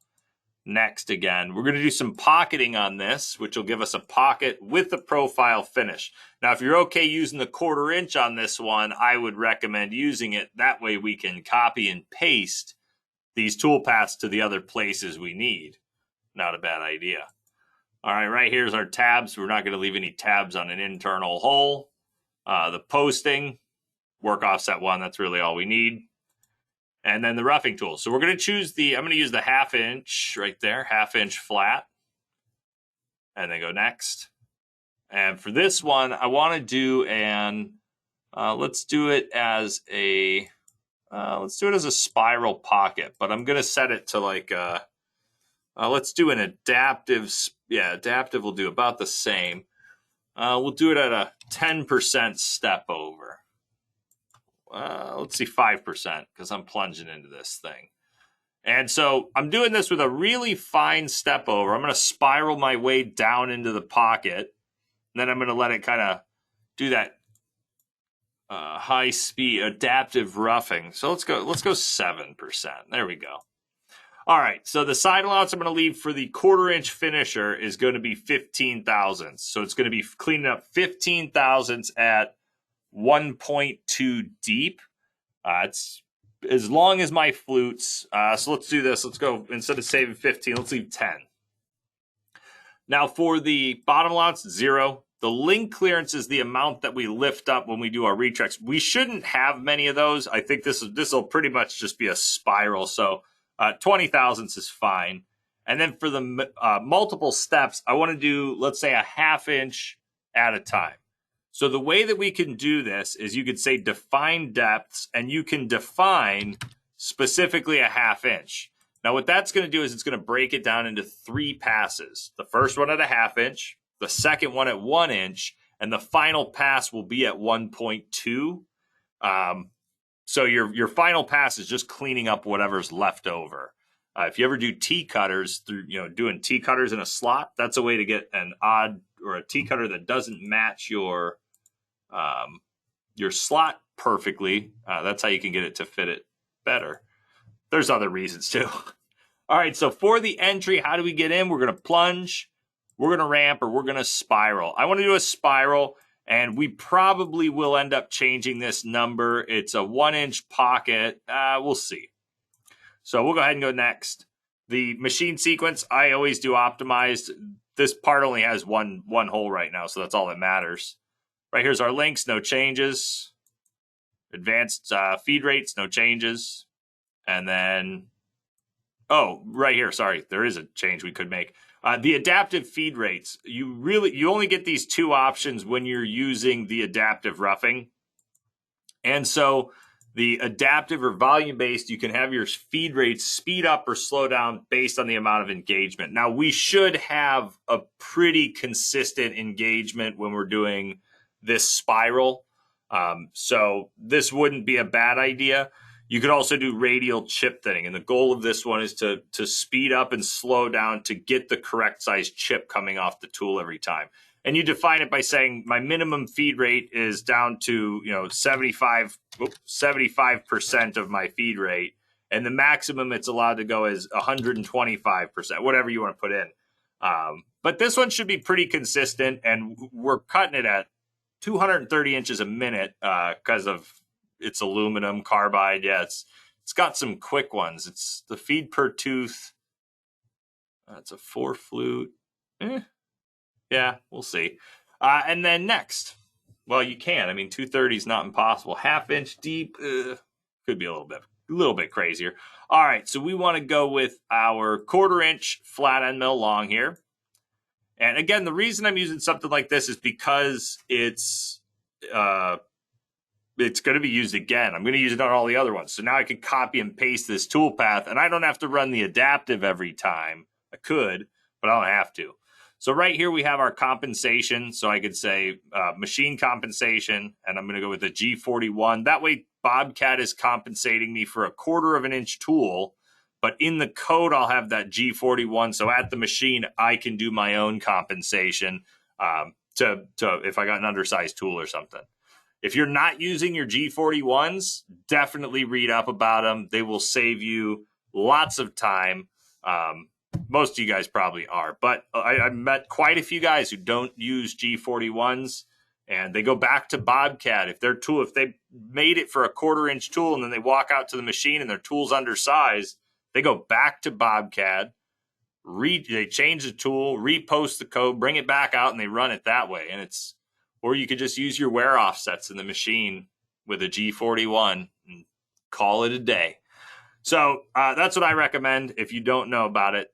Next, again, we're going to do some pocketing on this, which will give us a pocket with the profile finish. Now, if you're okay using the 1/4 inch on this one, I would recommend using it. That way we can copy and paste these tool paths to the other places we need. Not a bad idea. All right, right here's our tabs. We're not going to leave any tabs on an internal hole. The posting, work offset 1, that's really all we need. And then the roughing tool. So we're going to choose I'm going to use the 1/2 inch right there, 1/2 inch flat. And then go next. And for this one, I want to do let's do it as a spiral pocket, but I'm going to set it to like, let's do an adaptive. Yeah, adaptive will do about the same. We'll do it at a 10% step over. Let's see, 5%, because I'm plunging into this thing. And so I'm doing this with a really fine step over. I'm going to spiral my way down into the pocket. And then I'm going to let it kind of do that high speed adaptive roughing. So let's go 7%. There we go. All right, so the side allowance I'm going to leave for the 1/4 inch finisher is going to be 15 thousandths. So it's going to be cleaning up 15 thousandths at 1.2 deep. It's as long as my flutes. So let's do this. Let's go, instead of saving 15, let's leave 10. Now for the bottom allowance, 0. The link clearance is the amount that we lift up when we do our retracts. We shouldn't have many of those. I think this will pretty much just be a spiral. So 20 thousandths is fine. And then for the multiple steps, I want to do, let's say, a 1/2 inch at a time. So the way that we can do this is you could say define depths, and you can define specifically a 1/2 inch. Now what that's going to do is it's going to break it down into 3 passes. The first one at a 1/2 inch, the second one at 1 inch, and the final pass will be at 1.2. So your final pass is just cleaning up whatever's left over. If you ever do T-cutters, doing T-cutters in a slot, that's a way to get an odd, or a T-cutter that doesn't match your slot perfectly. That's how you can get it to fit it better. There's other reasons too. All right, so for the entry, how do we get in? We're going to plunge, we're going to ramp, or we're going to spiral. I want to do a spiral, and we probably will end up changing this number. It's a 1-inch pocket. We'll see. So we'll go ahead and go next. The machine sequence, I always do optimized. This part only has one hole right now, so that's all that matters. Right here's our links, no changes. Advanced feed rates, no changes. And then, Oh, right here. Sorry, there is a change we could make. The adaptive feed rates. You only get these two options when you're using the adaptive roughing. And so the adaptive or volume based, you can have your feed rates speed up or slow down based on the amount of engagement. Now, we should have a pretty consistent engagement when we're doing this spiral. So this wouldn't be a bad idea. You could also do radial chip thinning. And the goal of this one is to speed up and slow down to get the correct size chip coming off the tool every time. And you define it by saying my minimum feed rate is down to 75% of my feed rate, and the maximum it's allowed to go is 125%, whatever you want to put in. But this one should be pretty consistent, and we're cutting it at 230 inches a minute because of its aluminum carbide. Yeah, it's got some quick ones. It's the feed per tooth. It's a 4 flute. Yeah, we'll see. And then next, well, you can. I mean, 230 is not impossible. 1/2 inch deep could be a little bit crazier. All right, so we want to go with our 1/4 inch flat end mill long here. And again, the reason I'm using something like this is because it's going to be used again. I'm going to use it on all the other ones. So now I can copy and paste this tool path, and I don't have to run the adaptive every time. I could, but I don't have to. So right here we have our compensation. So I could say machine compensation, and I'm going to go with the G41. That way BobCAD is compensating me for a 1/4 inch tool, but in the code I'll have that G41. So at the machine I can do my own compensation to if I got an undersized tool or something. If you're not using your G41s, definitely read up about them. They will save you lots of time. Most of you guys probably are, but I met quite a few guys who don't use G41s, and they go back to BobCAD. If they made it for a 1/4 inch tool and then they walk out to the machine and their tool's undersized, they go back to BobCAD, they change the tool, repost the code, bring it back out, and they run it that way. Or you could just use your wear offsets in the machine with a G41 and call it a day. So that's what I recommend. If you don't know about it,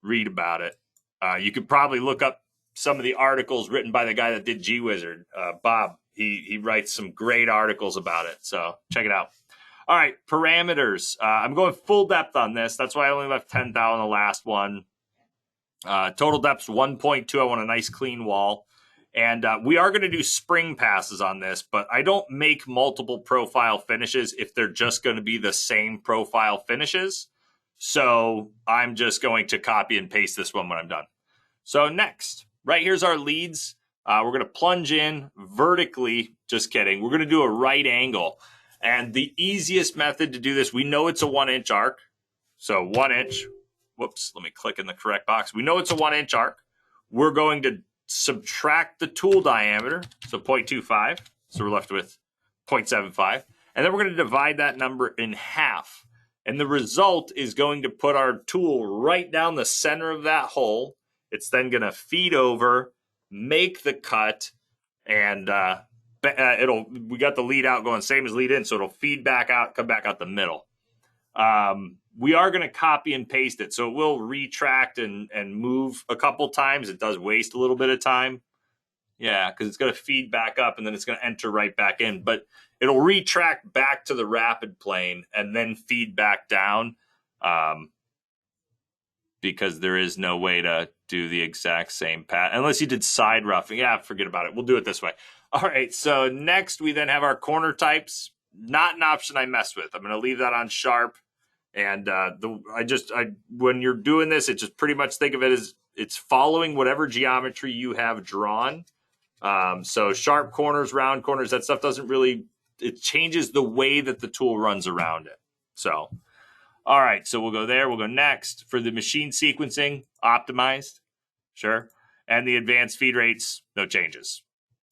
read about it. You could probably look up some of the articles written by the guy that did GWizard, Bob. He writes some great articles about it. So check it out. All right, parameters. I'm going full depth on this. That's why I only left 10 thou on the last one. Total depth's 1.2. I want a nice clean wall. And we are going to do spring passes on this, but I don't make multiple profile finishes if they're just going to be the same profile finishes. So I'm just going to copy and paste this one when I'm done. So next, right here's our leads. We're going to plunge in vertically. Just kidding. We're going to do a right angle. And the easiest method to do this, we know it's a 1-inch arc. So 1 inch. Whoops, let me click in the correct box. We know it's a 1-inch arc. We're going to subtract the tool diameter, so 0.25. So we're left with 0.75. And then we're going to divide that number in half. And the result is going to put our tool right down the center of that hole. It's then going to feed over, make the cut, and we got the lead out going same as lead in, so it'll feed back out, come back out the middle. We are going to copy and paste it, so it will retract and move a couple times. It does waste a little bit of time. Yeah, because it's going to feed back up and then it's going to enter right back in. But it'll retract back to the rapid plane and then feed back down because there is no way to do the exact same path. Unless you did side roughing. Yeah, forget about it. We'll do it this way. All right, so next we then have our corner types. Not an option I mess with. I'm going to leave that on sharp. And when you're doing this, it just pretty much think of it as it's following whatever geometry you have drawn. So sharp corners, round corners, that stuff doesn't really, it changes the way that the tool runs around it. So, all right, so we'll go there. We'll go next for the machine sequencing, optimized, sure. And the advanced feed rates, no changes.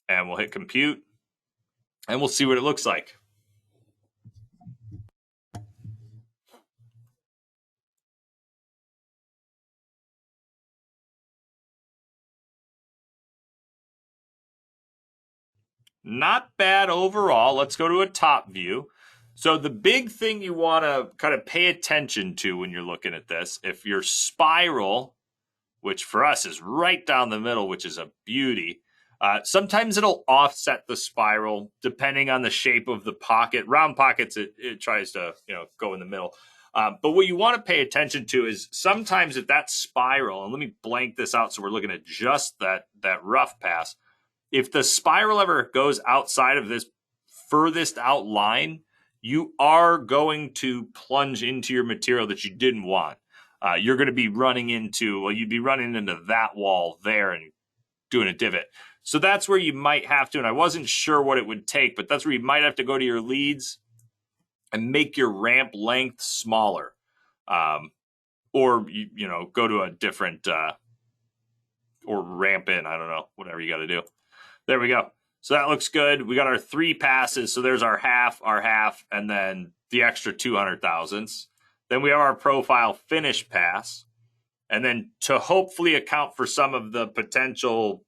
And we'll hit compute and we'll see what it looks like. Not bad overall. Let's go to a top view. So the big thing you want to kind of pay attention to when you're looking at this, if your spiral, which for us is right down the middle, which is a beauty, sometimes it'll offset the spiral depending on the shape of the pocket. Round pockets, it tries to go in the middle. But what you want to pay attention to is sometimes at that spiral, and let me blank this out so we're looking at just that rough pass. If the spiral ever goes outside of this furthest out line, you are going to plunge into your material that you didn't want. You're going to be running into, well, you'd be running into that wall there and doing a divot. So that's where you might have to, and I wasn't sure what it would take, but that's where you might have to go to your leads and make your ramp length smaller. Or, go to a different, or ramp in, I don't know, whatever you got to do. There we go. So that looks good. We got our 3 passes. So there's our half, and then the extra 200 thousandths. Then we have our profile finish pass. And then to hopefully account for some of the potential,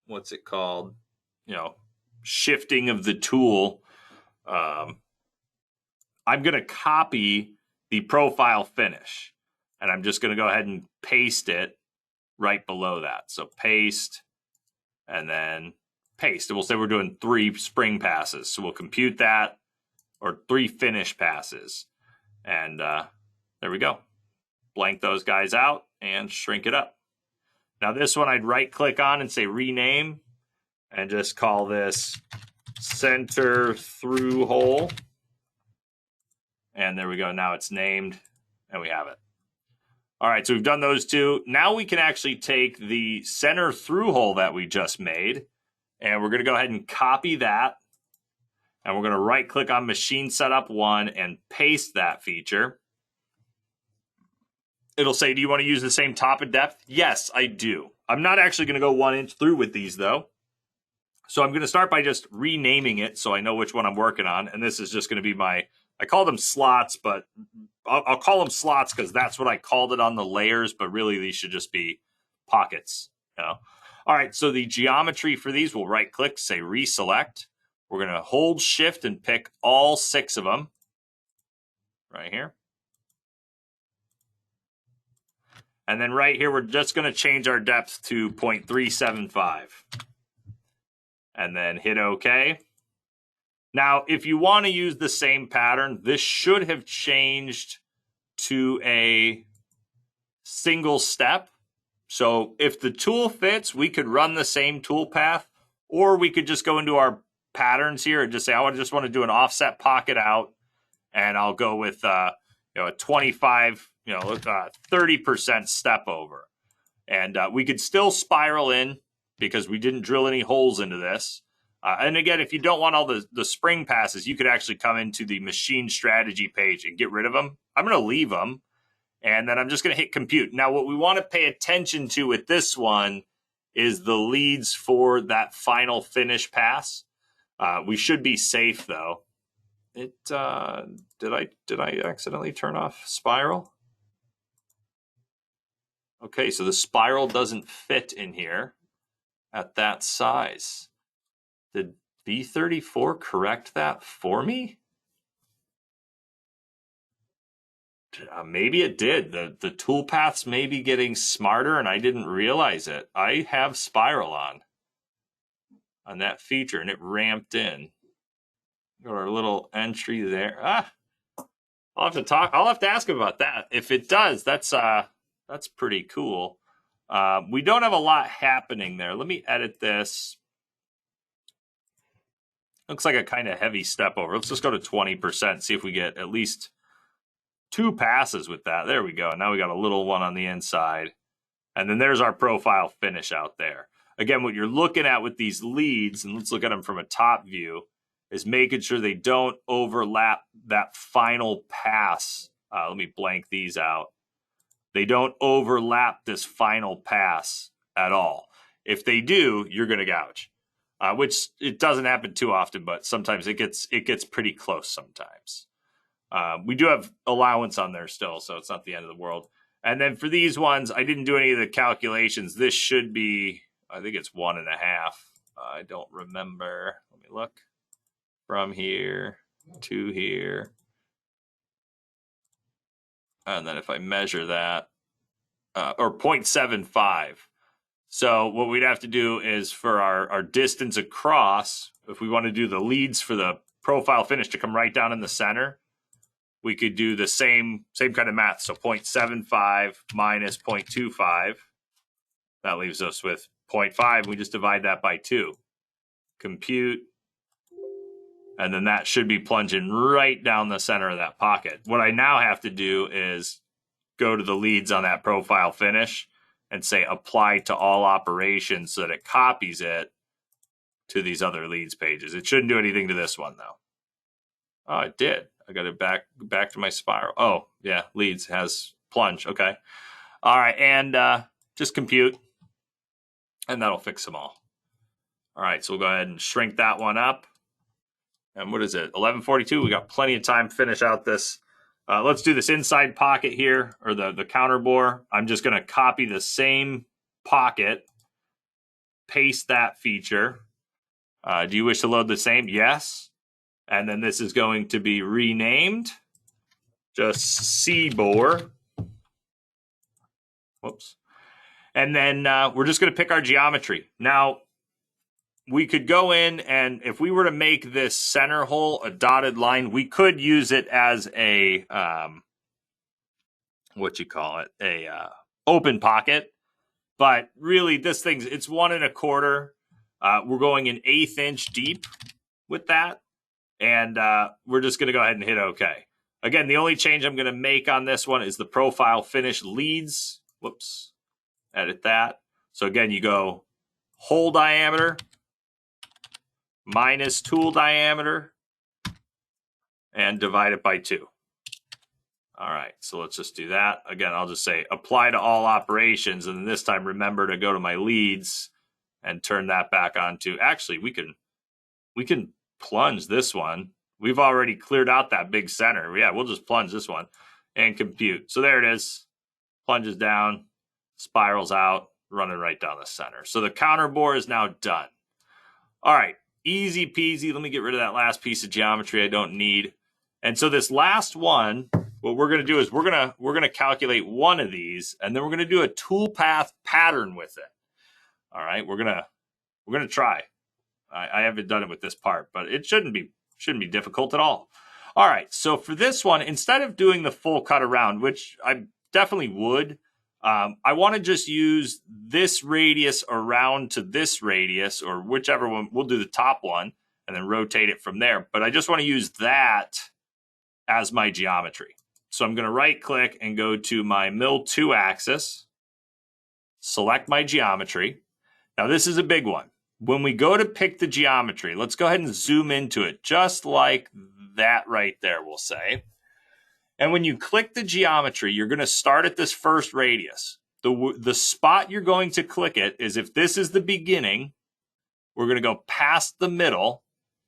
what's it called? Shifting of the tool. I'm going to copy the profile finish. And I'm just going to go ahead and paste it right below that. So paste. And then paste. And we'll say we're doing 3 spring passes. So we'll compute that, or 3 finish passes. And there we go. Blank those guys out and shrink it up. Now this one I'd right click on and say rename and just call this center through hole. And there we go. Now it's named and we have it. All right, so we've done those 2. Now we can actually take the center through hole that we just made, and we're going to go ahead and copy that, and we're going to right-click on Machine Setup 1 and paste that feature. It'll say, do you want to use the same top and depth? Yes, I do. I'm not actually going to go 1 inch through with these, though. So I'm going to start by just renaming it so I know which one I'm working on, and this is just going to be I call them slots, but I'll call them slots because that's what I called it on the layers, but really these should just be pockets. All right, so the geometry for these, we'll right-click, say reselect. We're going to hold shift and pick all 6 of them right here. And then right here, we're just going to change our depth to 0.375. And then hit OK. Now, if you want to use the same pattern, this should have changed to a single step. So if the tool fits, we could run the same tool path, or we could just go into our patterns here and just say, I just want to do an offset pocket out, and I'll go with a 25, 30% step over. And we could still spiral in because we didn't drill any holes into this. And again, if you don't want all the spring passes, you could actually come into the machine strategy page and get rid of them. I'm going to leave them, and then I'm just going to hit compute. Now, what we want to pay attention to with this one is the leads for that final finish pass. We should be safe, though. Did I accidentally turn off spiral? Okay, so the spiral doesn't fit in here at that size. Did B34 correct that for me? Maybe it did. The tool paths may be getting smarter and I didn't realize it. I have spiral on that feature and it ramped in. Got our little entry there. I'll have to ask him about that. If it does, that's pretty cool. We don't have a lot happening there. Let me edit this. Looks like a kind of heavy step over. Let's just go to 20%, see if we get at least 2 passes with that. There we go. Now we got a little one on the inside. And then there's our profile finish out there. Again, what you're looking at with these leads, and let's look at them from a top view, is making sure they don't overlap that final pass. Let me blank these out. They don't overlap this final pass at all. If they do, you're going to gouge. Which it doesn't happen too often, but sometimes it gets pretty close sometimes. We do have allowance on there still, so it's not the end of the world. And then for these ones, I didn't do any of the calculations. This should be, I think it's 1.5. I don't remember. Let me look. from here to here. And then if I measure that, or 0.75. So what we'd have to do is for our distance across, if we want to do the leads for the profile finish to come right down in the center, we could do the same kind of math. So 0.75 minus 0.25. That leaves us with 0.5. We just divide that by 2. Compute. And then that should be plunging right down the center of that pocket. What I now have to do is go to the leads on that profile finish and say apply to all operations so that it copies it to these other leads pages. It shouldn't do anything to this one, though. Oh, it did. I got it back to my spiral. Oh, yeah, leads has plunge. Okay. All right, and just compute, and that'll fix them all. All right, so we'll go ahead and shrink that one up. And what is it, 11:42? We got plenty of time to finish out this. Let's do this inside pocket here, or the counter bore. I'm just going to copy the same pocket, paste that feature. Do you wish to load the same? Yes. And then this is going to be renamed. Just C bore. Whoops. And then we're just going to pick our geometry. Now, we could go in and if we were to make this center hole a dotted line, we could use it as a, open pocket. But really this thing's, it's 1 1/4. We're going an 1/8 inch deep with that. And we're just going to go ahead and hit OK. Again, the only change I'm going to make on this one is the profile finish leads. Whoops. Edit that. So again, you go hole diameter minus tool diameter and divide it by 2. All right, so let's just do that. Again, I'll just say apply to all operations, and this time remember to go to my leads and turn that back on to, actually, we can plunge this one. We've already cleared out that big center. Yeah, we'll just plunge this one and compute. So there it is. Plunges down, spirals out, running right down the center. So the counter bore is now done. All right. Easy peasy. Let me get rid of that last piece of geometry I don't need. And so this last one, what we're going to do is we're going to calculate one of these, and then we're going to do a toolpath pattern with it. All right, we're going to try. I haven't done it with this part, but it shouldn't be difficult at all. All right, so for this one, instead of doing the full cut around, which I definitely would, I want to just use this radius around to this radius, or whichever one. We'll do the top one and then rotate it from there. But I just want to use that as my geometry. So I'm going to right click and go to my mill 2 axis, select my geometry. Now this is a big one. When we go to pick the geometry, let's go ahead and zoom into it just like that right there, we'll say. And when you click the geometry, you're going to start at this first radius. The spot you're going to click it is, if this is the beginning, we're going to go past the middle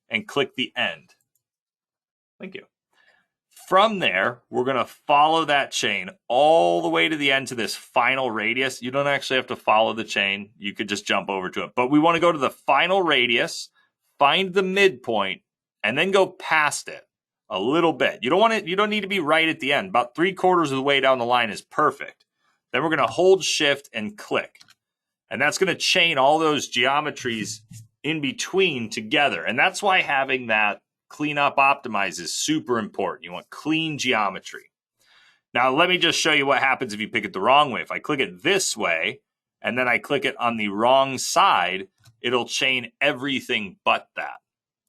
and click the end. Thank you. From there, we're going to follow that chain all the way to the end to this final radius. You don't actually have to follow the chain. You could just jump over to it. But we want to go to the final radius, find the midpoint, and then go past it a little bit. You don't need to be right at the end. About 3/4 of the way down the line is perfect. Then we're going to hold shift and click. And that's going to chain all those geometries in between together. And that's why having that clean up optimize is super important. You want clean geometry. Now, let me just show you what happens if you pick it the wrong way. If I click it this way, and then I click it on the wrong side, it'll chain everything but that.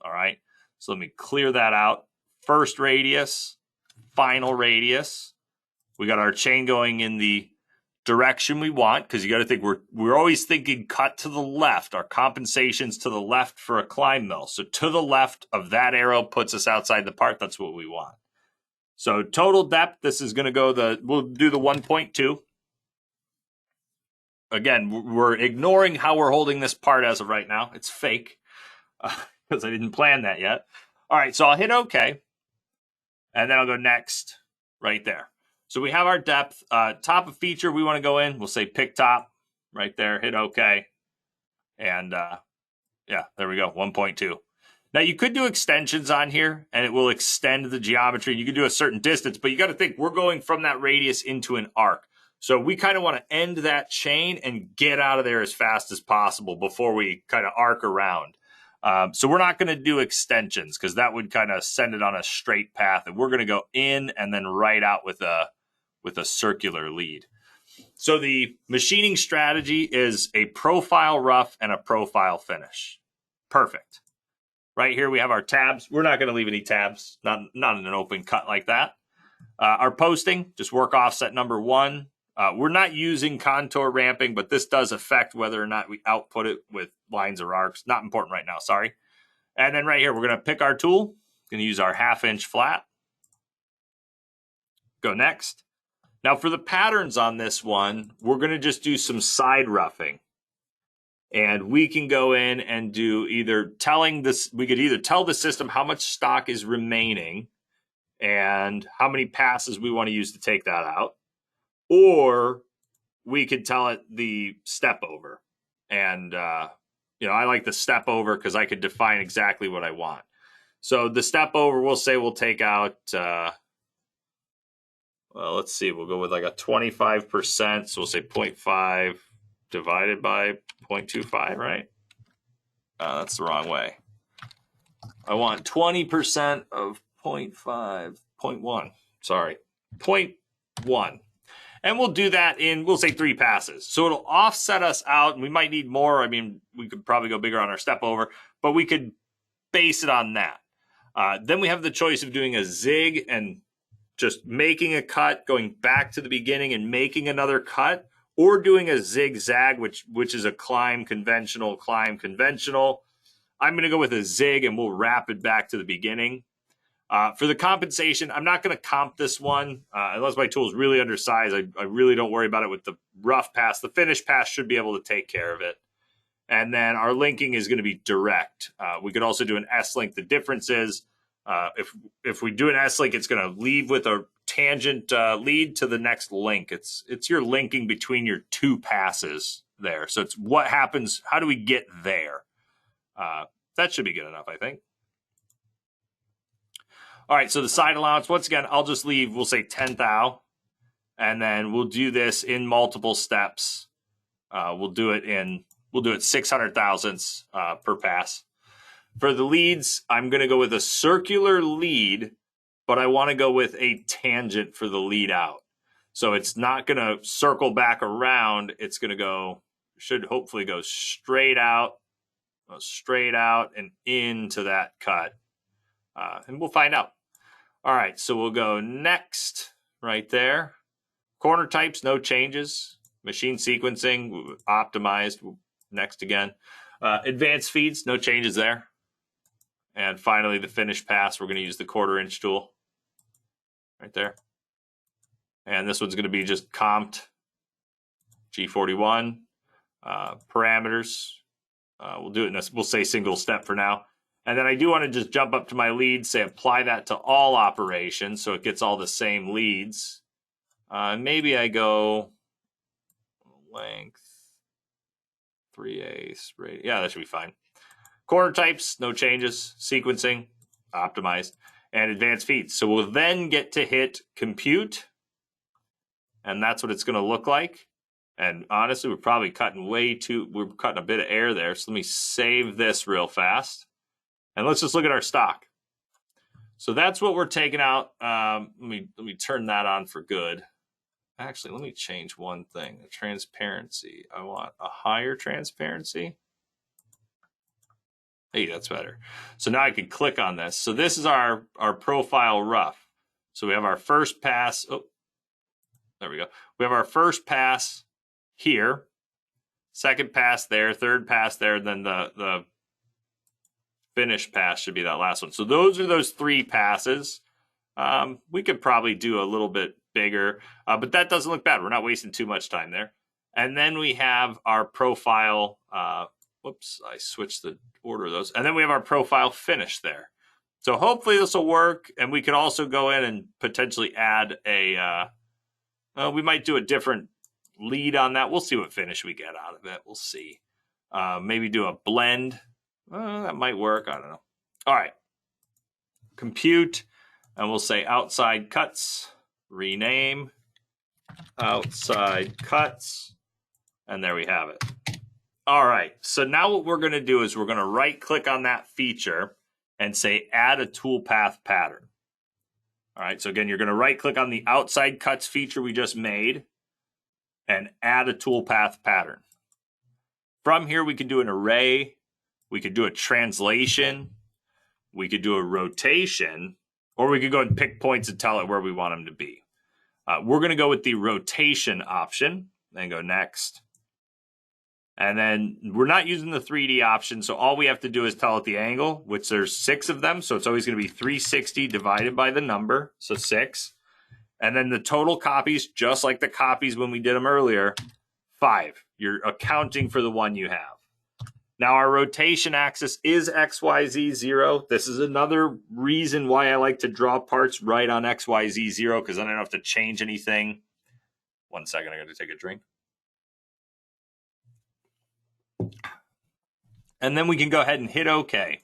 All right. So let me clear that out. First radius, final radius. We got our chain going in the direction we want, because you got to think we're always thinking cut to the left. Our compensation's to the left for a climb mill. So to the left of that arrow puts us outside the part. That's what we want. So total depth, this is going to go we'll do the 1.2. Again, we're ignoring how we're holding this part as of right now. It's fake because I didn't plan that yet. All right, so I'll hit OK. And then I'll go next right there. So we have our depth. Top of feature we want to go in. We'll say pick top right there. Hit OK. And yeah, there we go, 1.2. Now, you could do extensions on here, and it will extend the geometry. You could do a certain distance, but you got to think we're going from that radius into an arc. So we kind of want to end that chain and get out of there as fast as possible before we kind of arc around. So we're not going to do extensions because that would kind of send it on a straight path. And we're going to go in and then right out with a circular lead. So the machining strategy is a profile rough and a profile finish. Perfect. Right here we have our tabs. We're not going to leave any tabs, not in an open cut like that. Our posting, just work offset number 1. We're not using contour ramping, but this does affect whether or not we output it with lines or arcs. Not important right now, sorry. And then right here, we're going to pick our tool. Going to use our 1/2 inch flat. Go next. Now for the patterns on this one, we're going to just do some side roughing. And we can go in and do either we could either tell the system how much stock is remaining and how many passes we want to use to take that out. Or we could tell it the step over. And, I like the step over because I could define exactly what I want. So the step over, we'll say we'll take out, let's see, we'll go with like a 25%. So we'll say 0.5 divided by 0.25, right? That's the wrong way. I want 20% of 0.5, 0.1, sorry, 0.1. And we'll do that in, we'll say 3 passes. So it'll offset us out, and we might need more. I mean, we could probably go bigger on our step over, but we could base it on that. Then we have the choice of doing a zig and just making a cut, going back to the beginning and making another cut, or doing a zigzag, which is a climb conventional. I'm going to go with a zig, and we'll wrap it back to the beginning. For the compensation, I'm not going to comp this one unless my tool is really undersized. I really don't worry about it with the rough pass. The finish pass should be able to take care of it. And then our linking is going to be direct. We could also do an S-link. The difference is if we do an S-link, it's going to leave with a tangent lead to the next link. It's your linking between your 2 passes there. So it's what happens, how do we get there? That should be good enough, I think. All right, so the side allowance, once again, I'll just leave, we'll say 10 thou, and then we'll do this in multiple steps. We'll do it 600 thousandths per pass. For the leads, I'm going to go with a circular lead, but I want to go with a tangent for the lead out. So it's not going to circle back around. It's going to should hopefully go straight out and into that cut. And we'll find out. All right, so we'll go next right there. Corner types, no changes. Machine sequencing, optimized. Next again. Advanced feeds, no changes there. And finally, the finish pass, we're going to use the 1/4 inch tool right there. And this one's going to be just comped G41 parameters. We'll do it we'll say single step for now. And then I do want to just jump up to my leads, say apply that to all operations so it gets all the same leads. Maybe I go length 3/8, right? Yeah, that should be fine. Corner types, no changes. Sequencing, optimized. And advanced feeds. So we'll then get to hit compute. And that's what it's going to look like. And honestly, we're probably cutting we're cutting a bit of air there. So let me save this real fast. And let's just look at our stock. So that's what we're taking out. Let me turn that on for good. Actually, let me change one thing. The transparency. I want a higher transparency. Hey, that's better. So now I can click on this. So this is our profile rough. So we have our first pass. Oh, there we go. We have our first pass here, second pass there, third pass there, and then the finish pass should be that last one. So those are those 3 passes. We could probably do a little bit bigger, but that doesn't look bad. We're not wasting too much time there. And then we have our profile. Whoops, I switched the order of those. And then we have our profile finish there. So hopefully this will work. And we could also go in and potentially add we might do a different lead on that. We'll see what finish we get out of it. We'll see. Maybe do a blend. That might work. I don't know. All right. Compute, and we'll say outside cuts, rename, outside cuts, and there we have it. All right, so now what we're going to do is we're going to right click on that feature and say add a toolpath pattern. All right, so again, you're going to right click on the outside cuts feature we just made and add a toolpath pattern. From here, we could do an array, we could do a translation, we could do a rotation, or we could go and pick points and tell it where we want them to be. We're going to go with the rotation option and go next. And then we're not using the 3D option, so all we have to do is tell it the angle, which there's 6 of them, so it's always going to be 360 divided by the number, so 6. And then the total copies, just like the copies when we did them earlier, 5. You're accounting for the one you have. Now our rotation axis is XYZ 0. This is another reason why I like to draw parts right on XYZ 0, because then I don't have to change anything. 1 second, I got to take a drink. And then we can go ahead and hit OK.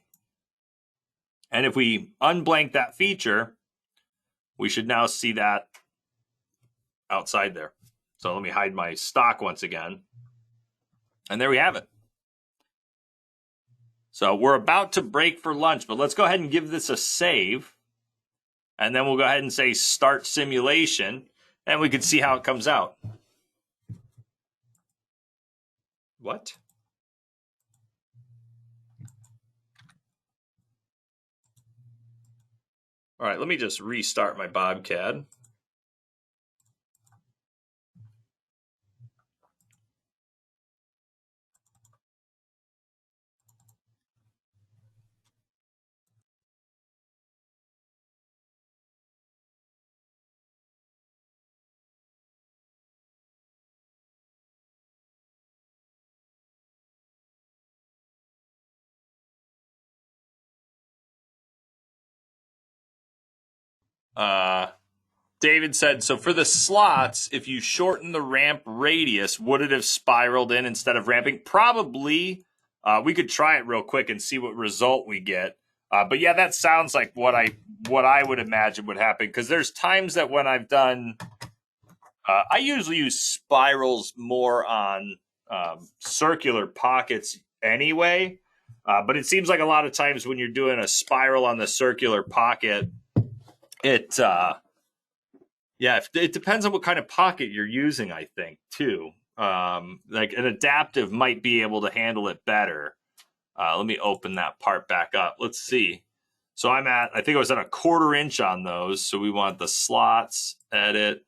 And if we unblank that feature, we should now see that outside there. So let me hide my stock once again. And there we have it. So we're about to break for lunch, but let's go ahead and give this a save. And then we'll go ahead and say start simulation, and we can see how it comes out. What? All right, let me just restart my BobCAD. David said, so for the slots, if you shorten the ramp radius, would it have spiraled in instead of ramping? Probably. We could try it real quick and see what result we get. But yeah, that sounds like what I would imagine would happen, because there's times that when I've done, I usually use spirals more on circular pockets anyway. But it seems like a lot of times when you're doing a spiral on the circular pocket, it depends on what kind of pocket you're using, I think, too. Like an adaptive might be able to handle it better. Let me open that part back up. Let's see. So I think I was at a 1/4 inch on those. So we want the slots, edit.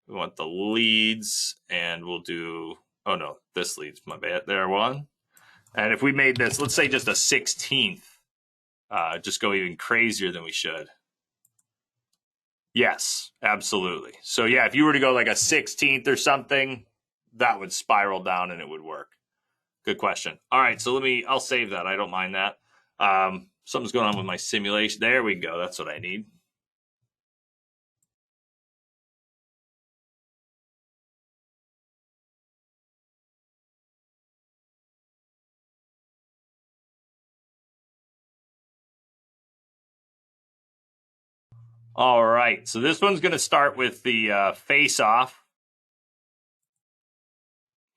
We want the leads, and we'll do, oh no, this leads, my bad. There, one. And if we made this, let's say just a 1/16, just go even crazier than we should. Yes, absolutely. So yeah, if you were to go like a 1/16 or something, that would spiral down and it would work. Good question. All right, so I'll save that. I don't mind that. Something's going on with my simulation. There we go. That's what I need. All right, so this one's going to start with the face off.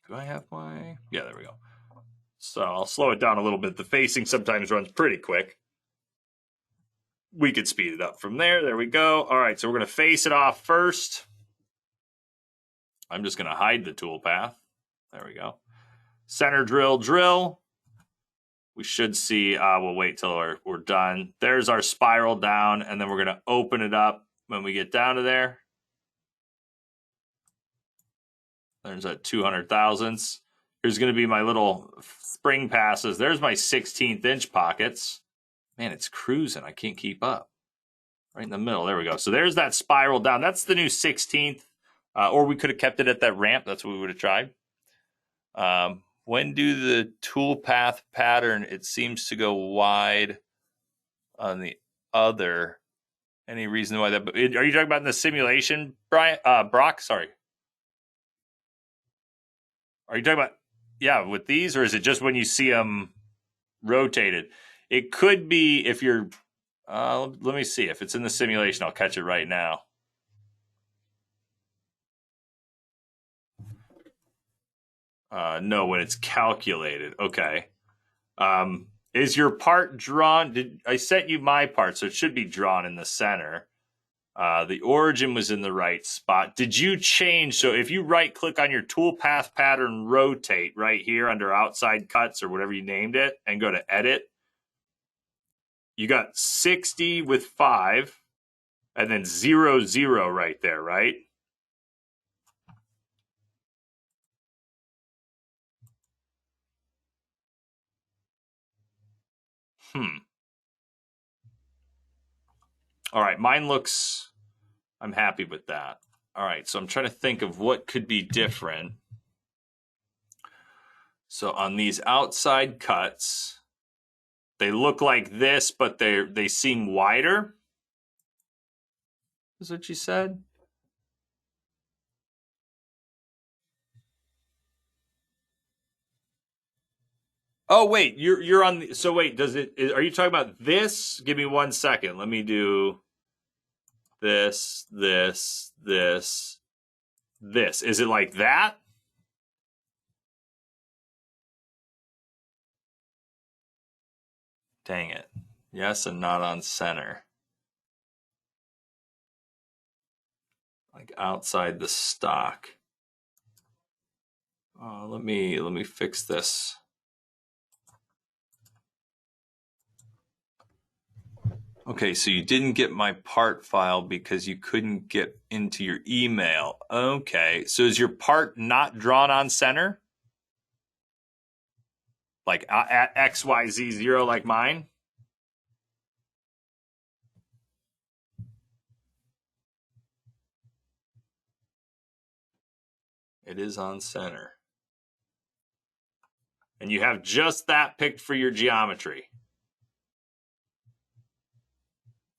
Do I have my, yeah, there we go. So I'll slow it down a little bit. The facing sometimes runs pretty quick. We could speed it up from there. There we go. All right, so we're going to face it off first. I'm just going to hide the toolpath. There we go. Center drill. We should see, we'll wait till we're done. There's our spiral down, and then we're going to open it up when we get down to there. There's that 200 thousandths. Here's going to be my little spring passes. There's my 1/16 inch pockets. Man, it's cruising. I can't keep up. Right in the middle. There we go. So there's that spiral down. That's the new 1/16. Or we could have kept it at that ramp. That's what we would have tried. When do the toolpath pattern, it seems to go wide on the other. Any reason why that? Are you talking about in the simulation, Brock? Sorry. Are you talking about, yeah, with these, or is it just when you see them rotated? It could be if you're, let me see. If it's in the simulation, I'll catch it right now. No, when it's calculated. Okay. Is your part drawn? I sent you my part, so it should be drawn in the center. The origin was in the right spot. Did you change? So if you right click on your toolpath pattern, rotate right here under outside cuts or whatever you named it and go to edit, you got 60 with 5 and then 0, 0 right there, right? All right, mine looks, I'm happy with that. All right, so I'm trying to think of what could be different. So on these outside cuts, they look like this, but they seem wider. Is what you said? Oh wait, you're on the, so wait, are you talking about this? Give me 1 second. Let me do this, this, this, this. Is it like that? Dang it. Yes, and not on center. Like outside the stock. Let me fix this. Okay, so you didn't get my part file because you couldn't get into your email. Okay, so is your part not drawn on center? Like at XYZ0 like mine? It is on center. And you have just that picked for your geometry.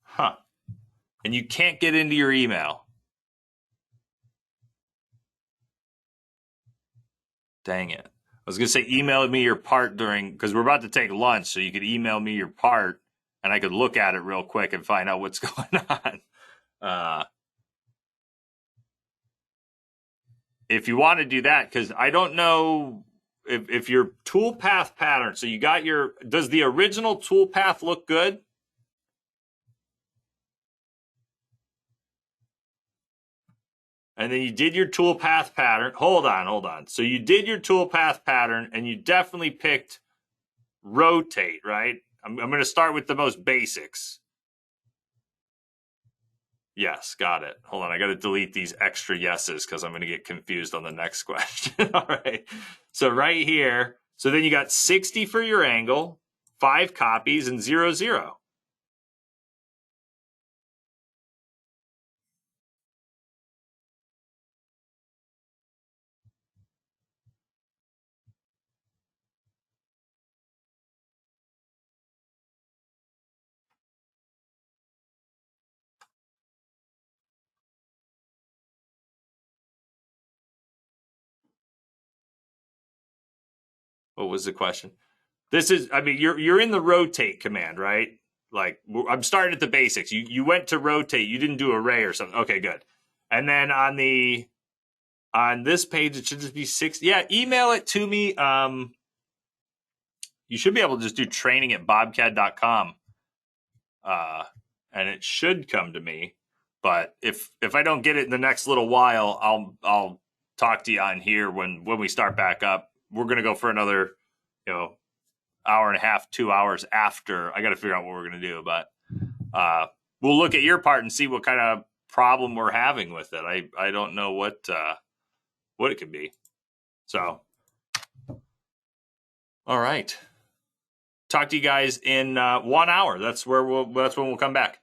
Huh. And you can't get into your email. Dang it. I was going to say email me your part during, because we're about to take lunch, so you could email me your part and I could look at it real quick and find out what's going on. If you want to do that, because I don't know if your toolpath pattern, so you got your, does the original toolpath look good? And then you did your toolpath pattern. Hold on. So you did your toolpath pattern and you definitely picked rotate, right? I'm going to start with the most basics. Yes, got it. Hold on. I got to delete these extra yeses because I'm going to get confused on the next question. All right. So right here. So then you got 60 for your angle, 5 copies, and 0, 0. What was the question? This is, I mean, you're in the rotate command, right? Like I'm starting at the basics. You went to rotate. You didn't do array or something. Okay, good. And then on this page, it should just be 60. Yeah, email it to me. You should be able to just do training at BobCAD.com, and it should come to me. But if I don't get it in the next little while, I'll talk to you on here when we start back up. We're gonna go for another, hour and a half, 2 hours after. I got to figure out what we're gonna do, but we'll look at your part and see what kind of problem we're having with it. I don't know what it could be. So, all right. Talk to you guys in 1 hour. That's when we'll come back.